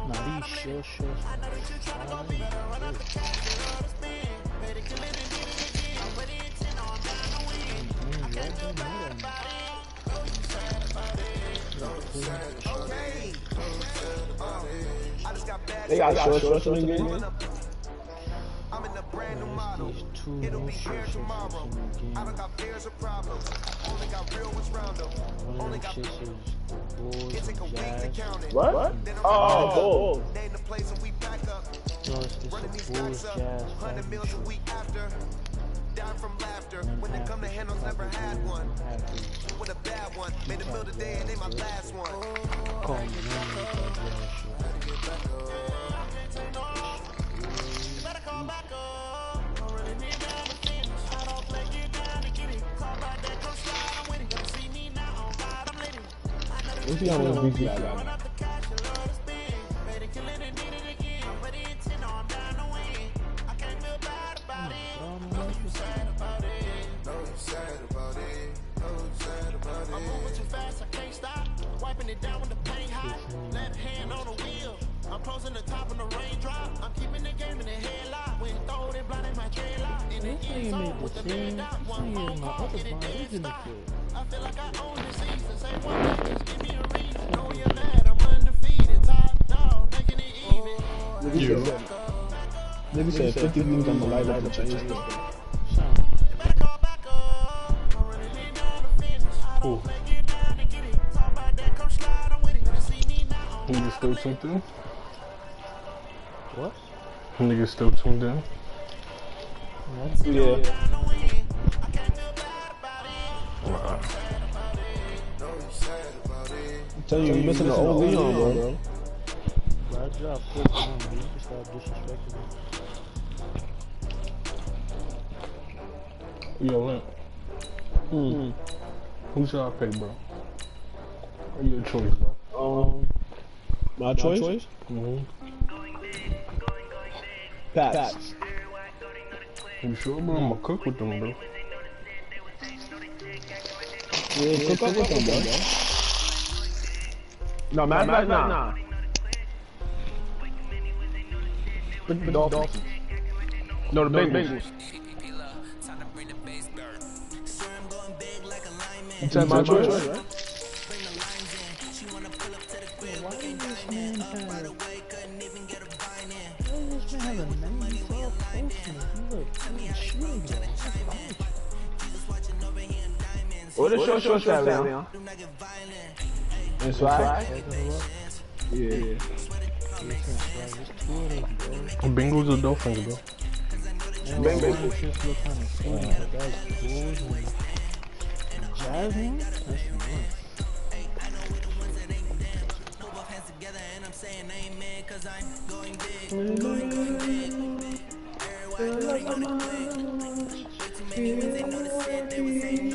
Nah, these short shorts. They got short in the game. I'm in a brand new model. It'll be here tomorrow. I don't got fears or problems. Only got real ones round them. Only got it take a week to count it. What? Oh, Bulls. Name the place and we pack up. Running these stacks up. 100 meals a week after. Dying from laughter. When they come to handles, never had one. With a bad one. Made a meal today and they my last one. Call me, What's he on with BG guy? I'm moving too fast, I can't stop. Wiping it down with the paint hot. Left hand on the wheel. I'm closing the top of the raindrop. I'm keeping the game in the headlock. When throwed and blinding my dreadlock. In the end zone with the big dot. One phone call, get it dead stop. I feel like I own the season. Say one thing, just give me a reason. Know you're mad, I'm undefeated. Top dog, making it even. Nigga said 50 views on the light up to change this thing. Cool. Niggas still tuned in? What? Niggas still tuned in? Yeah. I'm telling you, you're missing the old Leon, bro. Bad job, put on me. You can start disrespecting me. Yo, Link. Who should I pick, bro? Or your choice, bro? My choice? Pats. You sure, bro? I'm gonna cook with them, bro. Yeah, cook up with them, bro. No, nah. The Dolphins. No, the Bengals. You said my choice, right? Why does this man have a 94 quotient? You look shooting though. What is short stat, Leon? It's right? Yeah. Bengals or Dolphins, bro? Bengals. Just look kind of funny, but that's Bulls and Jazz, man? That's nice.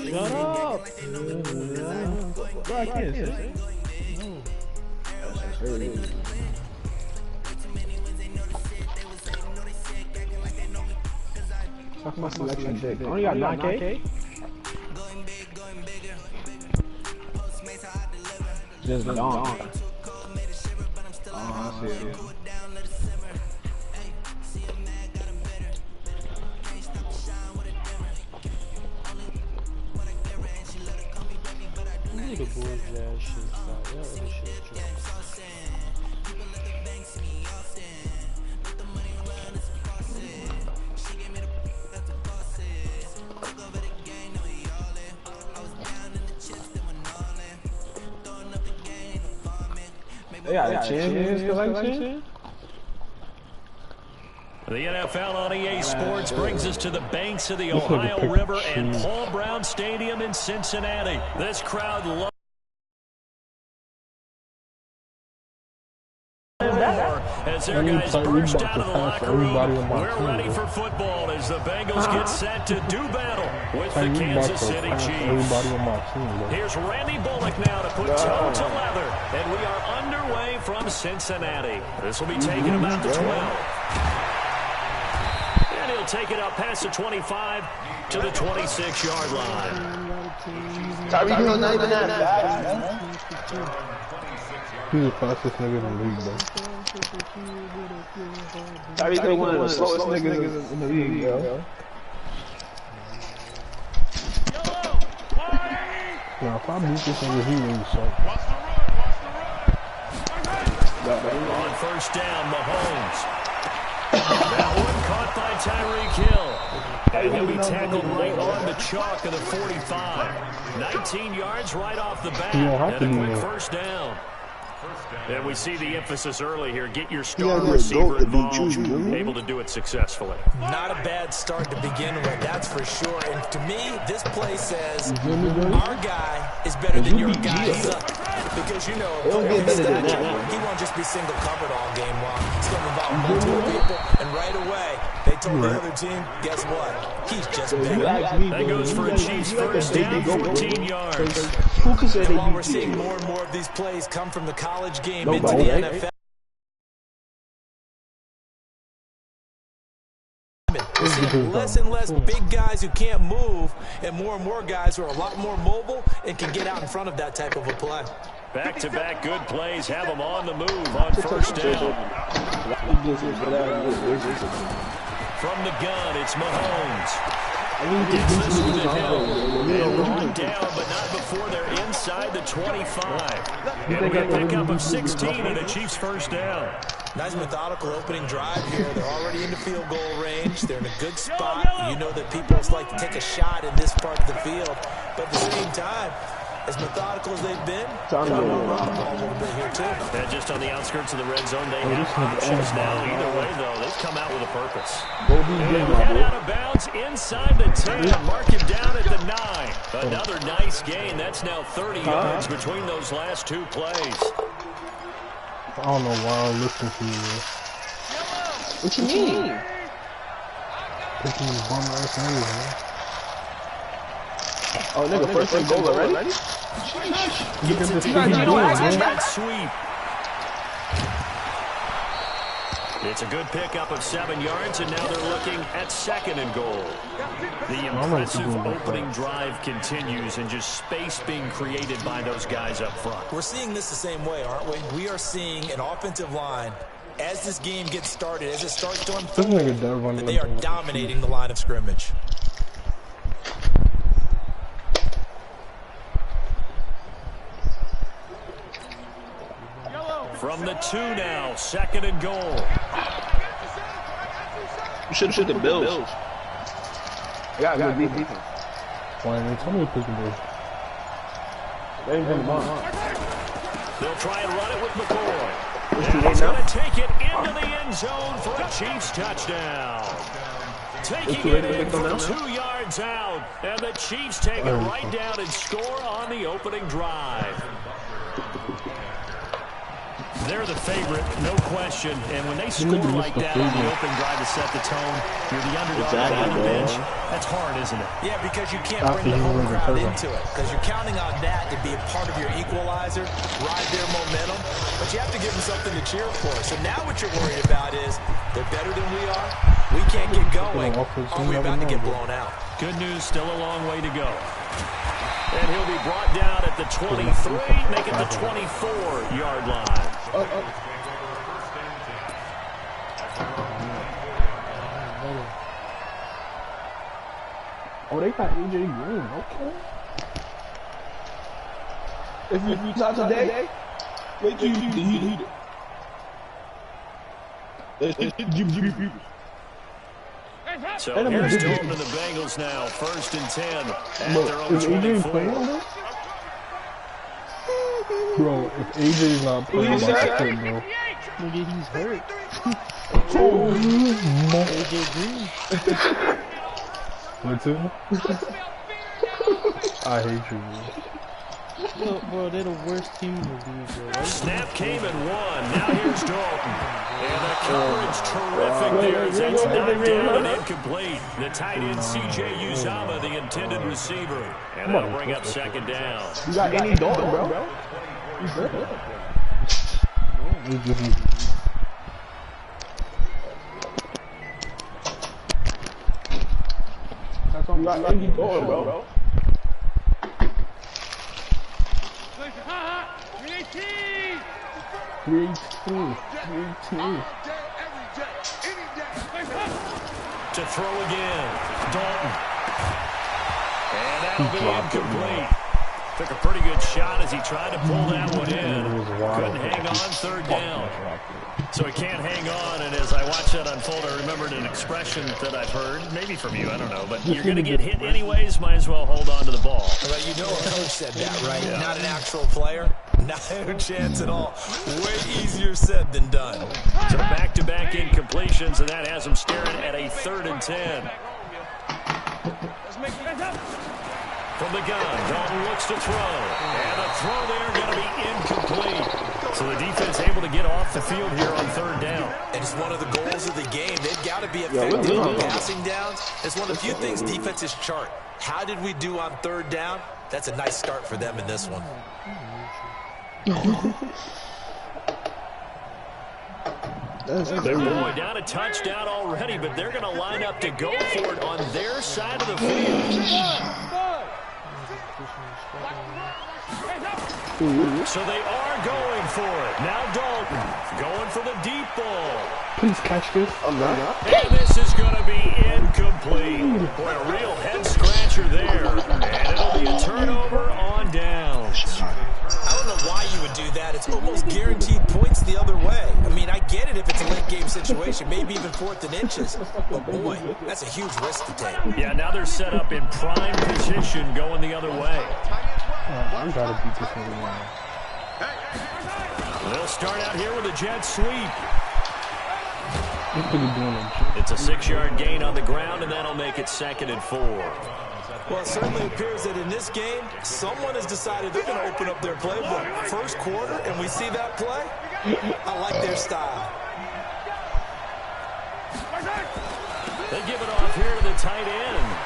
Shut up! Bro, I can't say. No. Fuck my selection dick. I only got 9K? Just gone. Oh, I see it. The Bulls, Jazz shit, that other shit, They got a Champions Collection? The NFL on EA Sports brings us to the banks of the Ohio River and Paul Brown Stadium in Cincinnati. This crowd loves as their guys burst out of the locker room. We're ready for football as the Bengals get set to do battle with the Kansas City Chiefs. Here's Randy Bullock now to put toe to leather, and we are underway from Cincinnati. This will be taken about the 12. And he'll take it up past the 25 to the 26-yard line. Tyreek Hill not even that bad. He's the fastest nigga in the league, bro. Tyreek Hill one of the slowest niggas in the league, yo. Now, if I beat this nigga, he really sucks. On first down, Mahomes. That one caught by Tyreek Hill. And he'll be tackled right on the chalk of the 45. 19 yards right off the bat. And a quick first down. And we see the emphasis early here. Get your star receiver involved. Able to do it successfully. Not a bad start to begin with, that's for sure. And to me, this play says our guy is better than your guy. Because, you know, he won't just be single covered all game long. He's going to involve multiple people. And right away, they told the other team, guess what? He's just better. That goes for a Chiefs first down, 14 yards. And while we're seeing more and more of these plays come from the college game into the NFL, we're seeing less and less big guys who can't move and more guys who are a lot more mobile and can get out in front of that type of a play. Back-to-back good plays have them on the move on first down. From the gun, it's Mahomes. Gets this one to Hill. They'll run down, but not before they're inside the 25. And we get a pickup of 16 and a Chiefs first down. Nice methodical opening drive here. They're already into field goal range. They're in a good spot. You know that people just like to take a shot in this part of the field. But at the same time, as methodical as they've been, they're going to run the ball a little bit here too. And just on the outskirts of the red zone, they have options now. Either way, though, they've come out with a purpose. And head out of bounds inside the 10. Mark him down at the 9. Another nice gain. That's now 30 yards between those last two plays. I don't know why I'm listening to you. What you mean? Picking these bum ass niggas, man. Oh, nigga, first and goal already? Gets it to that sweep. It's a good pickup of 7 yards, and now they're looking at second and goal. The impressive opening drive continues, and just space being created by those guys up front. We're seeing this the same way, aren't we? We are seeing an offensive line, as this game gets started, as it starts to unfold, that they are dominating the line of scrimmage. From the 2 now, second and goal. You should have shoot the Bills. Yeah, good defense. Why didn't they tell me to pick the Bills? They ain't been long. They'll try and run it with McCoy. And he's going to take it into the end zone for a Chiefs touchdown. Taking it in from 2 yards out. And the Chiefs take it right down and score on the opening drive. They're the favorite, no question. And when they score like that on the open drive to set the tone, you're the underdog on the bench. That's hard, isn't it? Yeah, because you can't bring the home crowd into it. Because you're counting on that to be a part of your equalizer, ride their momentum. But you have to give them something to cheer for. So now what you're worried about is they're better than we are. We can't get going. Are we about to get blown out? Good news, still a long way to go. And he'll be brought down at the 23, make it the 24-yard line. Oh, they got AJ Green, okay. If you talk today, wait till you heat it. So here's Dalton and the Bengals now, first and 10 at their own 24. Bro, if AJ's not playing basketball, bro. Nigga, he's hurt. AJ Green. What's it? I hate you, bro. Bro, they're the worst team in the league, bro. Snap came and won. Now here's Dalton. And the coverage terrific there as that's knocked down and incomplete. The tight end C.J. Uzomah, the intended receiver. And that'll bring up second down. You got any Dalton, bro? You good? You got any Dalton, bro? 3-2. To throw again. Dalton. And that'll be incomplete. Took a pretty good shot as he tried to pull that one in. Couldn't hang on, third down. So he can't hang on, and as I watch that unfold, I remembered an expression that I've heard, maybe from you, I don't know, but you're going to get hit anyways, might as well hold on to the ball. Well, you know a coach said that, right? Yeah. Not an actual player. Not a chance at all. Way easier said than done. So back-to-back incompletions, and that has him staring at a 3rd and 10. From the gun, Dalton looks to throw. And the throw there going to be incomplete. So the defense able to get off the field here on 3rd down. And it's one of the goals of the game. They've got to be effective on passing downs. It's one of the few things defenses chart. How did we do on 3rd down? That's a nice start for them in this one. They're going down a touchdown already, but they're going to line up to go for it on their side of the field. So they are going for it. Now Dalton going for the deep ball. Please catch this. And this is going to be incomplete. Boy, a real head-scratcher there. And it'll be a turnover on downs. I don't know why you would do that. It's almost guaranteed points the other way. I mean, I get it if it's a late-game situation, maybe even 4th and inches. But, boy, that's a huge risk to take. Yeah, now they're set up in prime position going the other way. I'm trying to beat this one. They'll start out here with a jet sweep. It's a 6-yard gain on the ground, and that'll make it 2nd and 4. Well, it certainly appears that in this game, someone has decided they're going to open up their playbook. First quarter, and we see that play. I like their style. They give it off here to the tight end.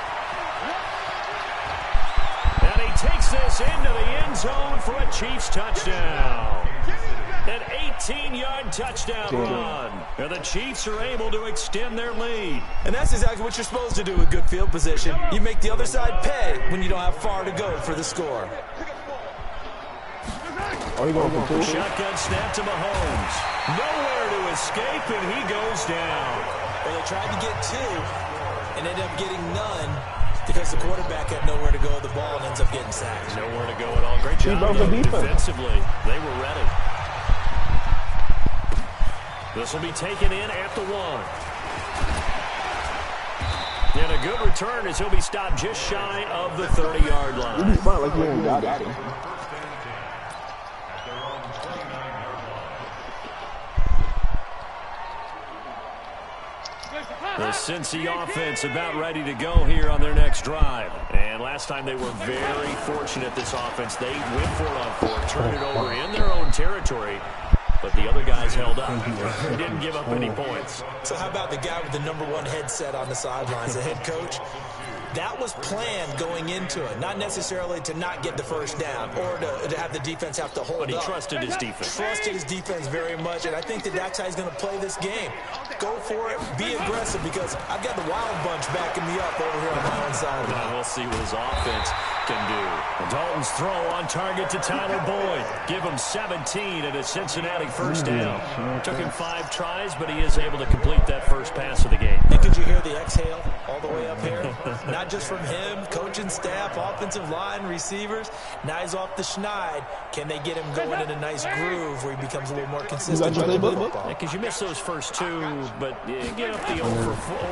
And he takes this into the end zone for a Chiefs touchdown. An 18-yard touchdown run. And the Chiefs are able to extend their lead. And that's exactly what you're supposed to do with good field position. You make the other side pay when you don't have far to go for the score. Shotgun snap to Mahomes. Nowhere to escape, and he goes down. Well, they tried to get 2 and ended up getting none because the quarterback had nowhere to go with the ball and ends up getting sacked. Nowhere to go at all. Great job defensively. They were ready. This will be taken in at the 1. And a good return as he'll be stopped just shy of the 30-yard line. The Cincy offense about ready to go here on their next drive. And last time they were very fortunate, this offense. They went for it on 4, turned it over in their own territory. But the other guys held up. They didn't give up any points. So how about the guy with the #1 headset on the sidelines, the head coach? That was planned going into it, not necessarily to not get the first down or to have the defense have to hold up. But he trusted his defense. Trusted his defense very much, and I think that's how he's going to play this game. Go for it, be aggressive, because I've got the wild bunch backing me up over here on my own side. Now we'll see what his offense can do. Dalton's throw on target to Tyler Boyd. Give him 17 at a Cincinnati first down. Took him 5 tries, but he is able to complete that first pass of the game. And could you hear the exhale all the way up here? Not just from him, coaching staff, offensive line, receivers. Now he's off the schneid. Can they get him going in a nice groove where he becomes a little more consistent? Because you miss those first 2, but get up the 0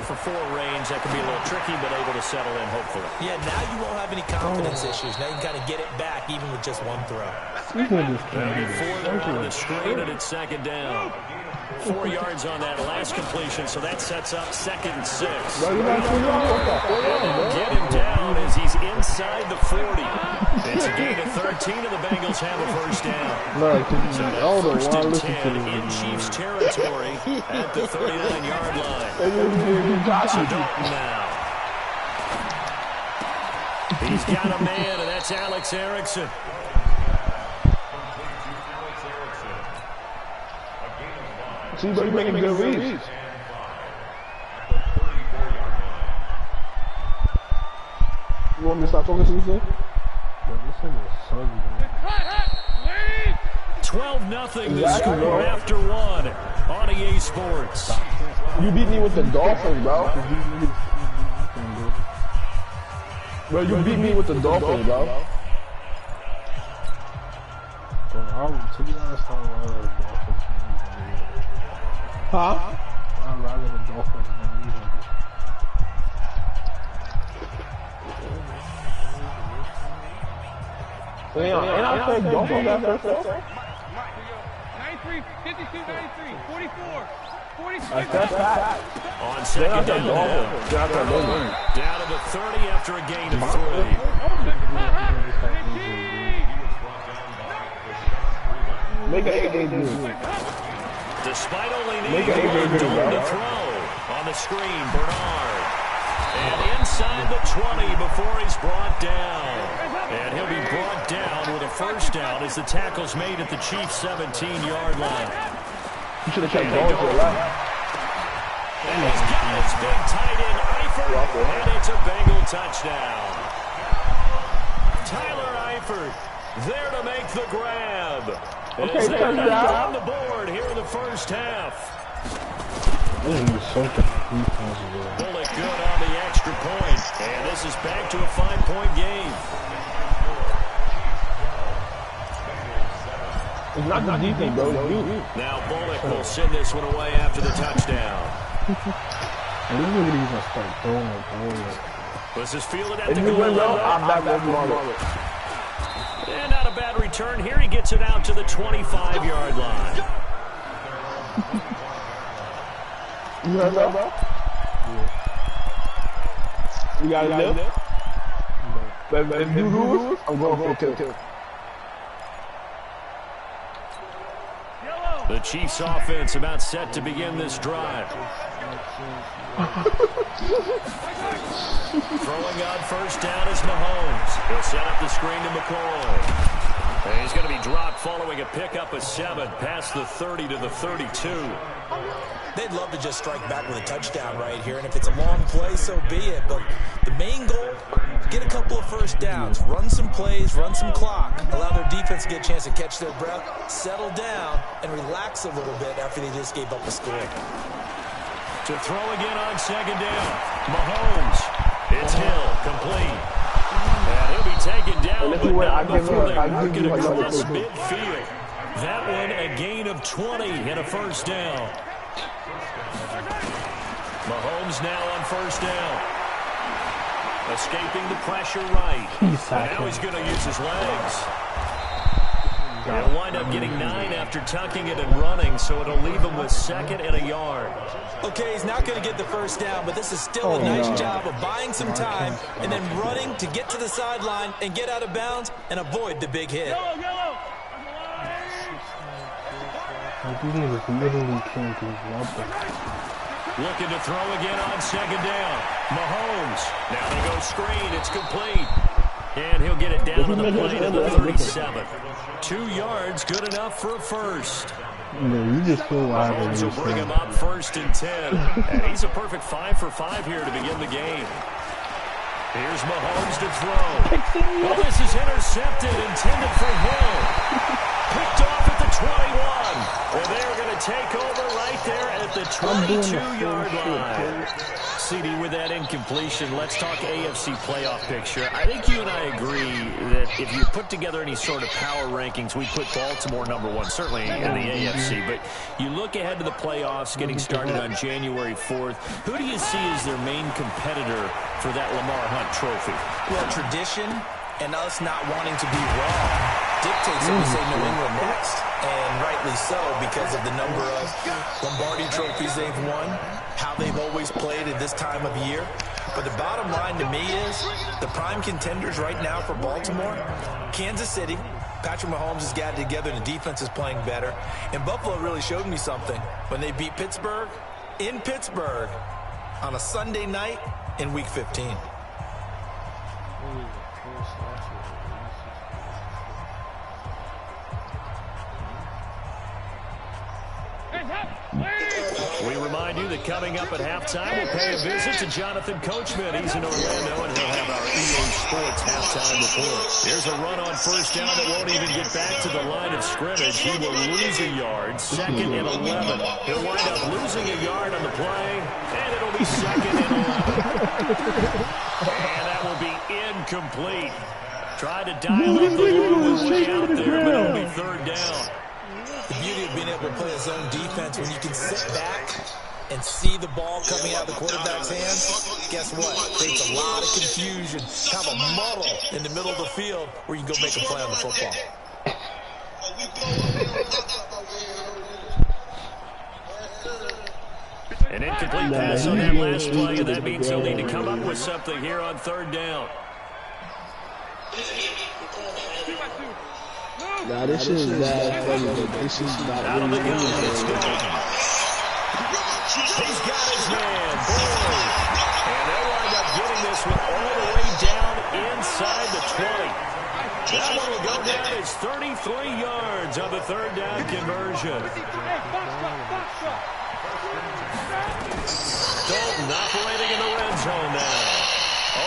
for 4 range. That can be a little tricky, but able to settle in, hopefully. Yeah, now you won't have any confidence issues. Now you can kind of get it back, even with just 1 throw. Before they're on the screen, and it's 2nd down. 4 yards on that last completion, so that sets up 2nd and 6. Get him down as he's inside the 40. And It's a gain of 13, and the Bengals have a first down. No, So now first and 10 in Chiefs territory at the 39-yard line. So Dalton now. He's got a man, and that's Alex Erickson. See, but you're making good reads. You want me to stop talking to you, sir? 12-0 the score after one on EA Sports. You beat me with the Dolphins, bro. Bro, you beat me with the Dolphins, bro. To be honest, I'd rather the Dolphins than the Huh? I'd rather the Dolphins than the Eagles. Damn, and I said Dolphins that first half. 93, 52, 93, 44, 46. That's fact. On second down now. Down to the 30 after a gain of 3. Make an AJ Green. Despite only needing one down to throw on the screen, Bernard. And inside the 20 before he's brought down. And he'll be brought down with a first down as the tackle's made at the Chiefs' 17-yard line. You should have kept going to the left. And he's got his big tight end, Eifert, and it's a Bengal touchdown. Tyler Eifert there to make the grab. As they're on the board here in the first half. Bullock good on the extra point. And this is back to a 5-point game. It's not the defense, bro. Now Bullock will send this one away after the touchdown. This is fielded at the goal line. And not a bad return here. He gets it out to the 25-yard line. You heard that, bro? You got it there? But if you lose, I'm going for a kill. The Chiefs offense about set to begin this drive. Throwing on first down is Mahomes. He'll set up the screen to McCoy. And he's going to be dropped following a pickup of 7 past the 30 to the 32. They'd love to just strike back with a touchdown right here, and if it's a long play, so be it. But the main goal, get a couple of first downs, run some plays, run some clock, allow their defense to get a chance to catch their breath, settle down, and relax a little bit after they just gave up a score. To throw again on second down, Mahomes. It's Hill, complete. And he'll be taken down, but not before they work it across midfield. That one a gain of 20 and a first down. Mahomes now on first down. Escaping the pressure right. Now he's going to use his legs. He'll wind up getting 9 after tucking it and running, so it'll leave him with 2nd and a yard. Okay, he's not going to get the first down, but this is still a nice job of buying some time and then running to get to the sideline and get out of bounds and avoid the big hit. These niggas literally can't do nothing. Looking to throw again on second down. Mahomes. Now they go screen. It's complete. And he'll get it down to the plane of the 37. 2 yards, good enough for a first. No, you just feel wild. Mahomes will bring him up 1st and 10. And he's a perfect 5 for 5 here to begin the game. Here's Mahomes to throw. Well, this is intercepted, intended for Hill. Picked off at the 21. And they're going to take over right there at the 22-yard line. CD, with that incompletion, let's talk AFC playoff picture. I think you and I agree that if you put together any sort of power rankings, we put Baltimore #1, certainly in the AFC. But you look ahead to the playoffs getting started on January 4th. Who do you see as their main competitor for that Lamar Hunt trophy? Well, tradition and us not wanting to be wrong dictates that we say New England next. And rightly so, because of the number of Lombardi trophies they've won, how they've always played at this time of year. But the bottom line to me is the prime contenders right now for Baltimore, Kansas City. Patrick Mahomes has gathered together. The defense is playing better. And Buffalo really showed me something when they beat Pittsburgh in Pittsburgh on a Sunday night in Week 15. We remind you that coming up at halftime, we'll pay a visit to Jonathan Coachman. He's in Orlando, and he'll have our EA Sports halftime report. Here's a run on first down that won't even get back to the line of scrimmage. He will lose a yard, 2nd and 11. He'll wind up losing a yard on the play, and it'll be 2nd and 11. And that will be incomplete. Tried to dial up the long way out there, but it'll be 3rd down. The beauty of being able to play a zone defense when you can sit back and see the ball coming out of the quarterback's hands, guess what? Creates a lot of confusion, kind of a muddle in the middle of the field where you can go make a play on the football. An incomplete pass on that last play, and that means he'll need to come up with something here on 3rd down. Nah, this is bad. This is not out of the gun. It's Dalton. He's got his man. Boyd. And they'll wind up getting this one all the way down inside the 20. That one will go down as 33 yards on the 3rd down conversion. Dalton operating in the red zone now.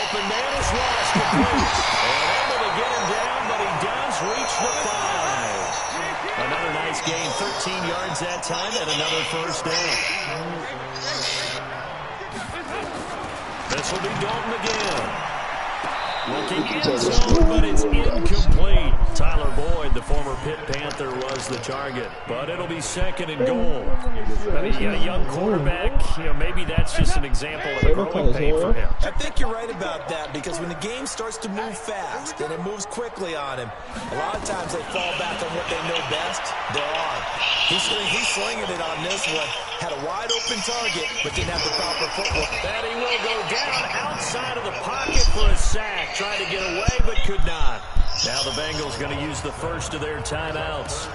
Open man is lost. Complete. And able to get him down, but he does reach the 5. Another nice gain, 13 yards that time, and another first down. This will be Dalton again. Looking end zone, but it's incomplete. Tyler Boyd, the former Pitt Panther, was the target, but it'll be 2nd and goal. I mean, a young quarterback, maybe that's just an example of a growing pain for him. I think you're right about that, because when the game starts to move fast and it moves quickly on him, a lot of times they fall back on what they know best, their arm. He's slinging it on this one. Had a wide open target, but didn't have the proper footwork. And he will go down outside of the pocket for a sack. Tried to get away, but could not. Now the Bengals going to use the first of their timeouts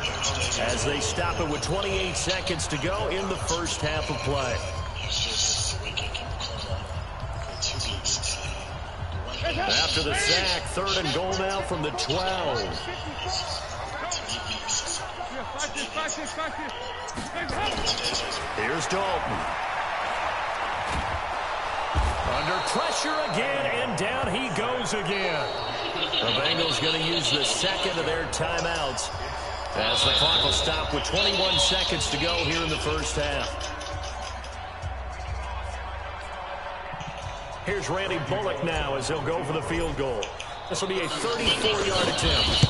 as they stop it with 28 seconds to go in the first half of play. After the sack, 3rd and goal now from the 12. Here's Dalton. Under pressure again, and down he goes again. The Bengals going to use the 2nd of their timeouts as the clock will stop with 21 seconds to go here in the first half. Here's Randy Bullock now as he'll go for the field goal. This will be a 34-yard attempt.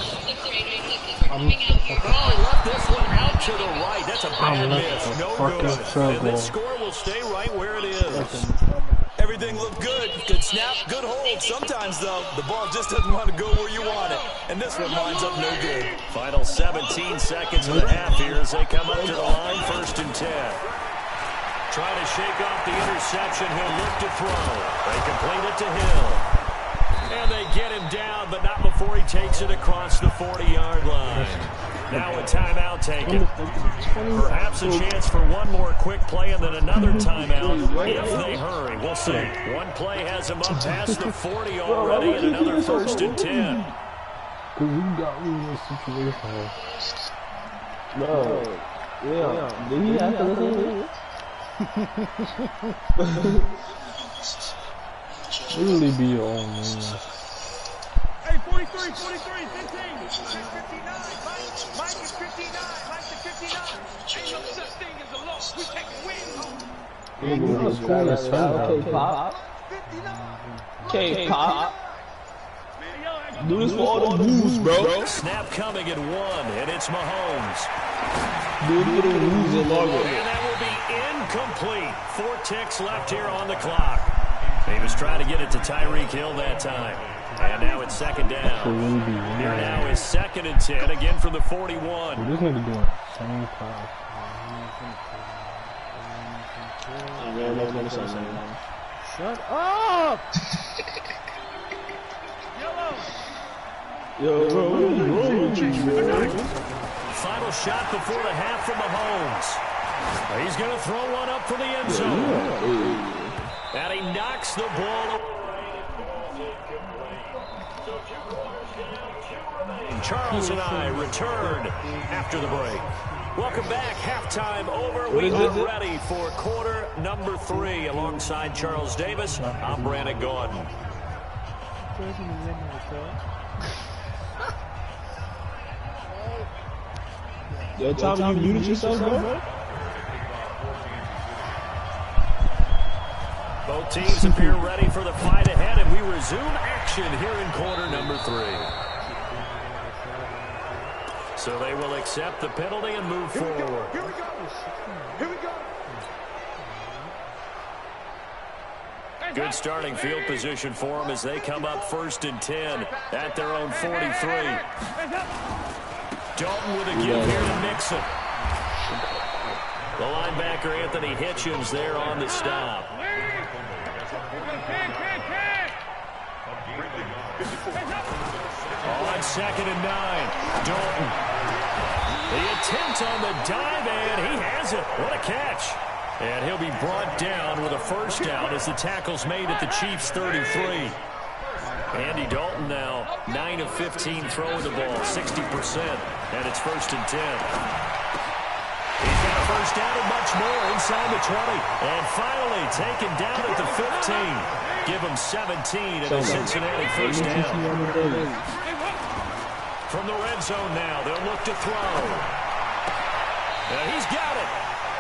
Oh, he left this one out to the right. That's a bad miss. No good. And this score will stay right where it is. Everything looked good. Good snap, good hold. Sometimes, though, the ball just doesn't want to go where you want it. And this one winds up no good. Final 17 seconds of the half here as they come up to the line, 1st and 10. Trying to shake off the interception. He'll look to throw. They complete it to Hill. And they get him down, but not before he takes it across the 40-yard line. Now a timeout taken. Perhaps a chance for one more quick play and then another timeout if they hurry. We'll see. One play has him up past the 40 already and another 1st and 10. Because we got me in this situation. No. Yeah. Did he have to listen to this? Really be your own man. Hey, 43, 43, 15, 59, Mike is 59, Mike is 59. Ain't no such thing as a loss. We take a win. K-pop. K-pop. Do this for all the moves, bro. Snap coming at 1, and it's Mahomes. Do the moves and logo. And that will be incomplete. 4 ticks left here on the clock. He was trying to get it to Tyreek Hill that time. And now it's 2nd down. Here now is 2nd and 10, again from the 41. This nigga doing same pass. Shut up! Yo, bro, what is wrong with you, man? Final shot before the half from Mahomes. He's going to throw one up for the end zone. And he knocks the ball away. Charles and I return after the break. Welcome back. Halftime over. We are ready for quarter number 3. Alongside Charles Davis, I'm Brandon Gordon. Yo, Tom, you muted yourself, bro? Both teams appear ready for the fight ahead, and we resume action here in quarter number 3. So they will accept the penalty and move forward. Here we go. Here we go. Good starting field position for them as they come up 1st and 10 at their own 43. Dalton with a give here to Mixon. The linebacker Anthony Hitchens there on the stop. On 2nd and 9, Dalton. The attempt on the dive, and he has it. What a catch. And he'll be brought down with a first down as the tackle's made at the Chiefs' 33. Andy Dalton now 9 of 15 throwing the ball, 60%, and it's 1st and 10. He's got a first down and much more inside the 20. And finally taken down at the 15. Give him 17 and a Cincinnati first down. From the red zone now, they'll look to throw. And he's got it.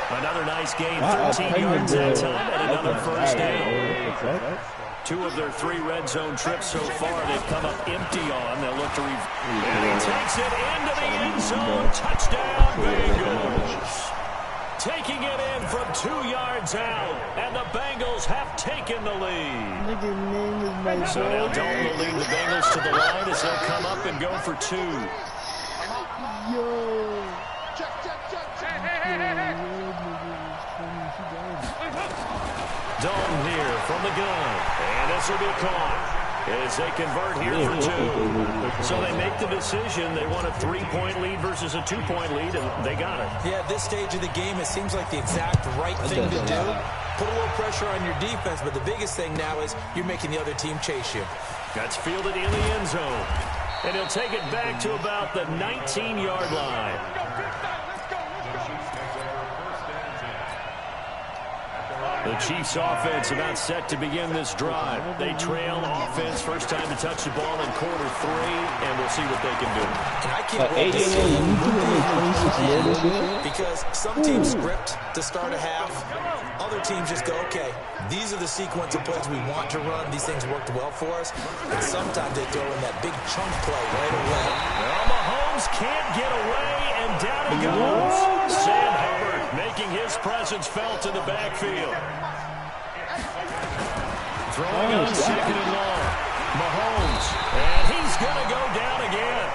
Another nice game, 13 yards that time, and another first down. 2 of their 3 red zone trips so far, they've come up empty on. They'll look to and he takes it into the end zone. Touchdown, Bengals. Taking it in from 2 yards out, and the Bengals have taken the lead. So now Dalton will lead the Bengals to the line as they'll come up and go for 2. Dalton here from the gun, and this will be caught as they convert here for 2. So they make the decision. They want a 3-point lead versus a 2-point lead, and they got it. Yeah, at this stage of the game, it seems like the exact right thing to do. Put a little pressure on your defense, but the biggest thing now is you're making the other team chase you. That's fielded in the end zone, and he'll take it back to about the 19-yard line. The Chiefs offense about set to begin this drive. They trail offense, first time to touch the ball in quarter 3, and we'll see what they can do. And I can't wait to see because some teams script to start a half. Other teams just go, okay, these are the sequence of plays we want to run. These things worked well for us. And sometimes they throw in that big chunk play right away. Well, Mahomes can't get away, and down he goes. Sam Hubbard making his presence felt in the backfield. Throwing on 2nd and long. Mahomes, and he's going to go down again.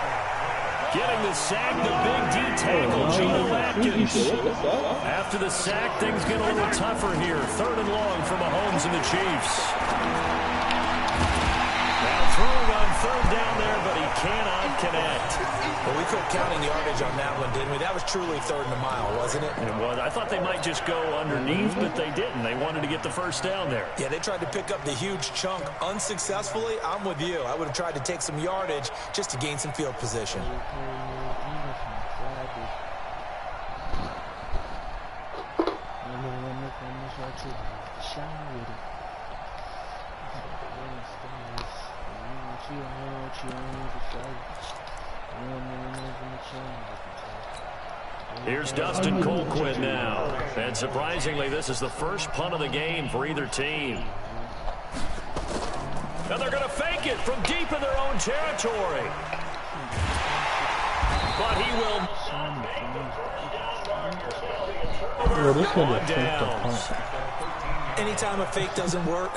Getting the sack, the big D tackle, Geno Atkins. After the sack, things get a little tougher here. 3rd and long for Mahomes and the Chiefs. Now throwing on 3rd down there, but he cannot connect. Well, we quit counting the yardage on that one, didn't we? That was truly 3rd and a mile, wasn't it? It was. I thought they might just go underneath, but they didn't. They wanted to get the first down there. Yeah, they tried to pick up the huge chunk unsuccessfully. I'm with you. I would have tried to take some yardage just to gain some field position. Here's Dustin Colquitt now. And surprisingly, this is the first punt of the game for either team. And they're going to fake it from deep in their own territory. But he will. This On downs. Anytime a fake doesn't work,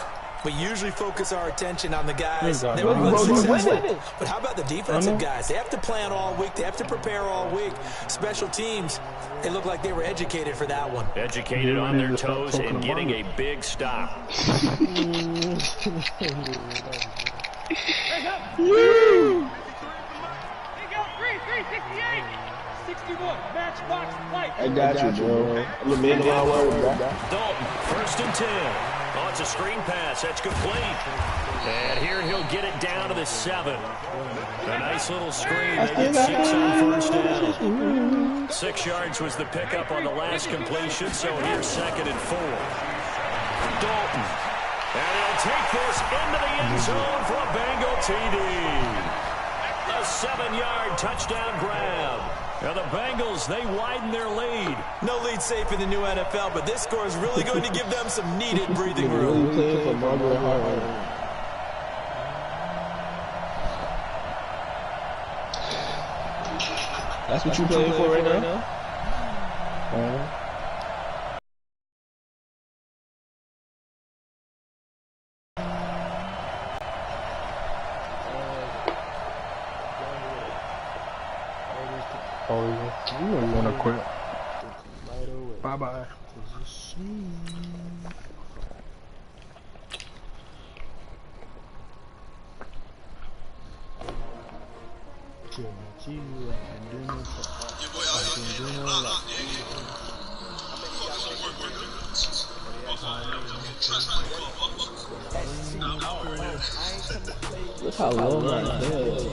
but usually focus our attention on the guys that Exactly. were most Bro, you successful. winning. But how about the defensive guys? They have to plan all week. They have to prepare all week. Special teams, they look like they were educated for that one. Educated on their toes and getting a big stop. Woo! 368. 61. Matchbox light. I got you, bro. I'm a man around well with that. Dalton, 1st and 10. Oh, it's a screen pass. That's complete. And here he'll get it down to the 7. A nice little screen. They get 6 on 1st down. 6 yards was the pickup on the last completion, so here's 2nd and 4. Dalton. And he'll take this into the end zone for a Bengal TD. A 7-yard touchdown grab. Now the Bengals, they widen their lead. No lead safe in the new NFL, but this score is really going to give them some needed breathing room. Really playing for Margaret Hart. That's what you playing for right now? Oh, yeah. You know you wanna quit. Bye-bye. Look how low my head is.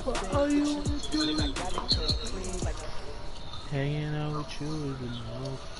What are you doing? Hanging out with you is enough.